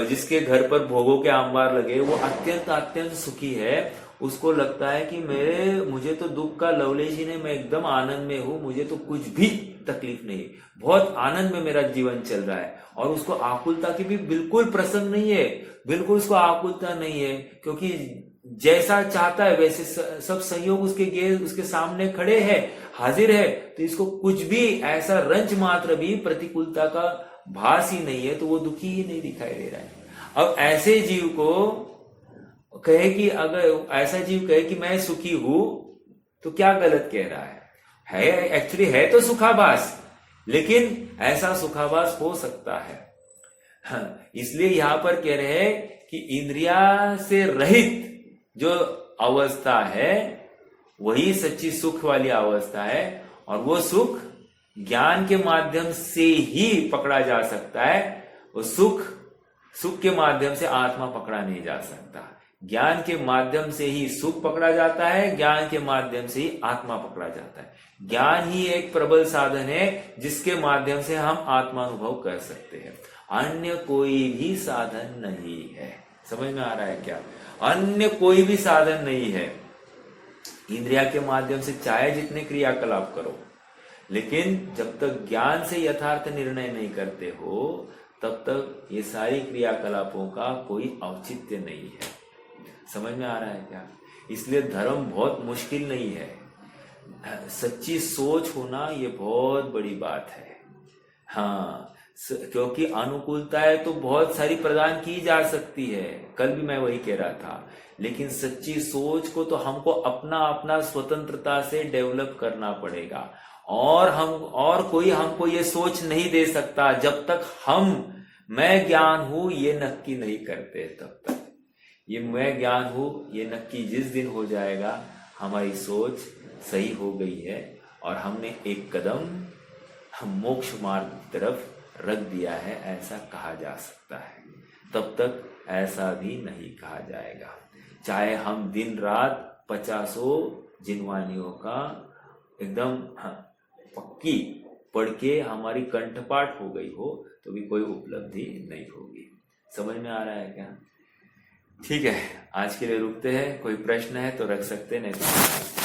जिसके घर पर भोगों के अंबार लगे वो अत्यंत सुखी है, उसको लगता है कि मुझे तो दुख का लवलेश ही नहीं, मैं एकदम आनंद में हूं, मुझे तो कुछ भी तकलीफ नहीं, बहुत आनंद में मेरा जीवन चल रहा है। और उसको आकुलता की भी बिल्कुल प्रसंग नहीं है, बिल्कुल उसको आकुलता नहीं है, क्योंकि जैसा चाहता है वैसे सब सहयोग उसके सामने खड़े हैं, हाजिर है, तो इसको कुछ भी ऐसा रंच मात्र भी प्रतिकूलता का भास ही नहीं है, तो वो दुखी ही नहीं दिखाई दे रहा है। अब ऐसे जीव को कहे कि, अगर ऐसा जीव कहे कि मैं सुखी हूं, तो क्या गलत कह रहा है एक्चुअली है तो सुखाभास, लेकिन ऐसा सुखाभास हो सकता है। हाँ, इसलिए यहां पर कह रहे हैं कि इंद्रिया से रहित जो अवस्था है वही सच्ची सुख वाली अवस्था है, और वो सुख ज्ञान के माध्यम से ही पकड़ा जा सकता है। वो सुख के माध्यम से आत्मा पकड़ा नहीं जा सकता। ज्ञान के माध्यम से ही सुख पकड़ा जाता है, ज्ञान के माध्यम से ही आत्मा पकड़ा जाता है। ज्ञान ही एक प्रबल साधन है जिसके माध्यम से हम आत्मानुभव कर सकते हैं, अन्य कोई भी साधन नहीं है। समझ में आ रहा है क्या? अन्य कोई भी साधन नहीं है। इंद्रिया के माध्यम से चाहे जितने क्रियाकलाप करो, लेकिन जब तक ज्ञान से यथार्थ निर्णय नहीं करते हो तब तक ये सारी क्रियाकलापों का कोई औचित्य नहीं है। समझ में आ रहा है क्या? इसलिए धर्म बहुत मुश्किल नहीं है, सच्ची सोच होना ये बहुत बड़ी बात है। हाँ, क्योंकि अनुकूलताएं तो बहुत सारी प्रदान की जा सकती है, कल भी मैं वही कह रहा था, लेकिन सच्ची सोच को तो हमको अपना अपना स्वतंत्रता से डेवलप करना पड़ेगा। और कोई हमको ये सोच नहीं दे सकता जब तक हम मैं ज्ञान हूं ये नक्की नहीं करते। तब तक ये मैं ज्ञान हूं ये नक्की जिस दिन हो जाएगा, हमारी सोच सही हो गई है और हमने एक कदम हम मोक्ष मार्ग की तरफ रख दिया है, ऐसा कहा जा सकता है। तब तक ऐसा भी नहीं कहा जाएगा, चाहे हम दिन रात 50 जिनवानियों का एकदम पक्की पढ़ के हमारी कंठपाठ हो गई हो तो भी कोई उपलब्धि नहीं होगी। समझ में आ रहा है क्या? ठीक है, आज के लिए रुकते हैं। कोई प्रश्न है तो रख सकते, नहीं तो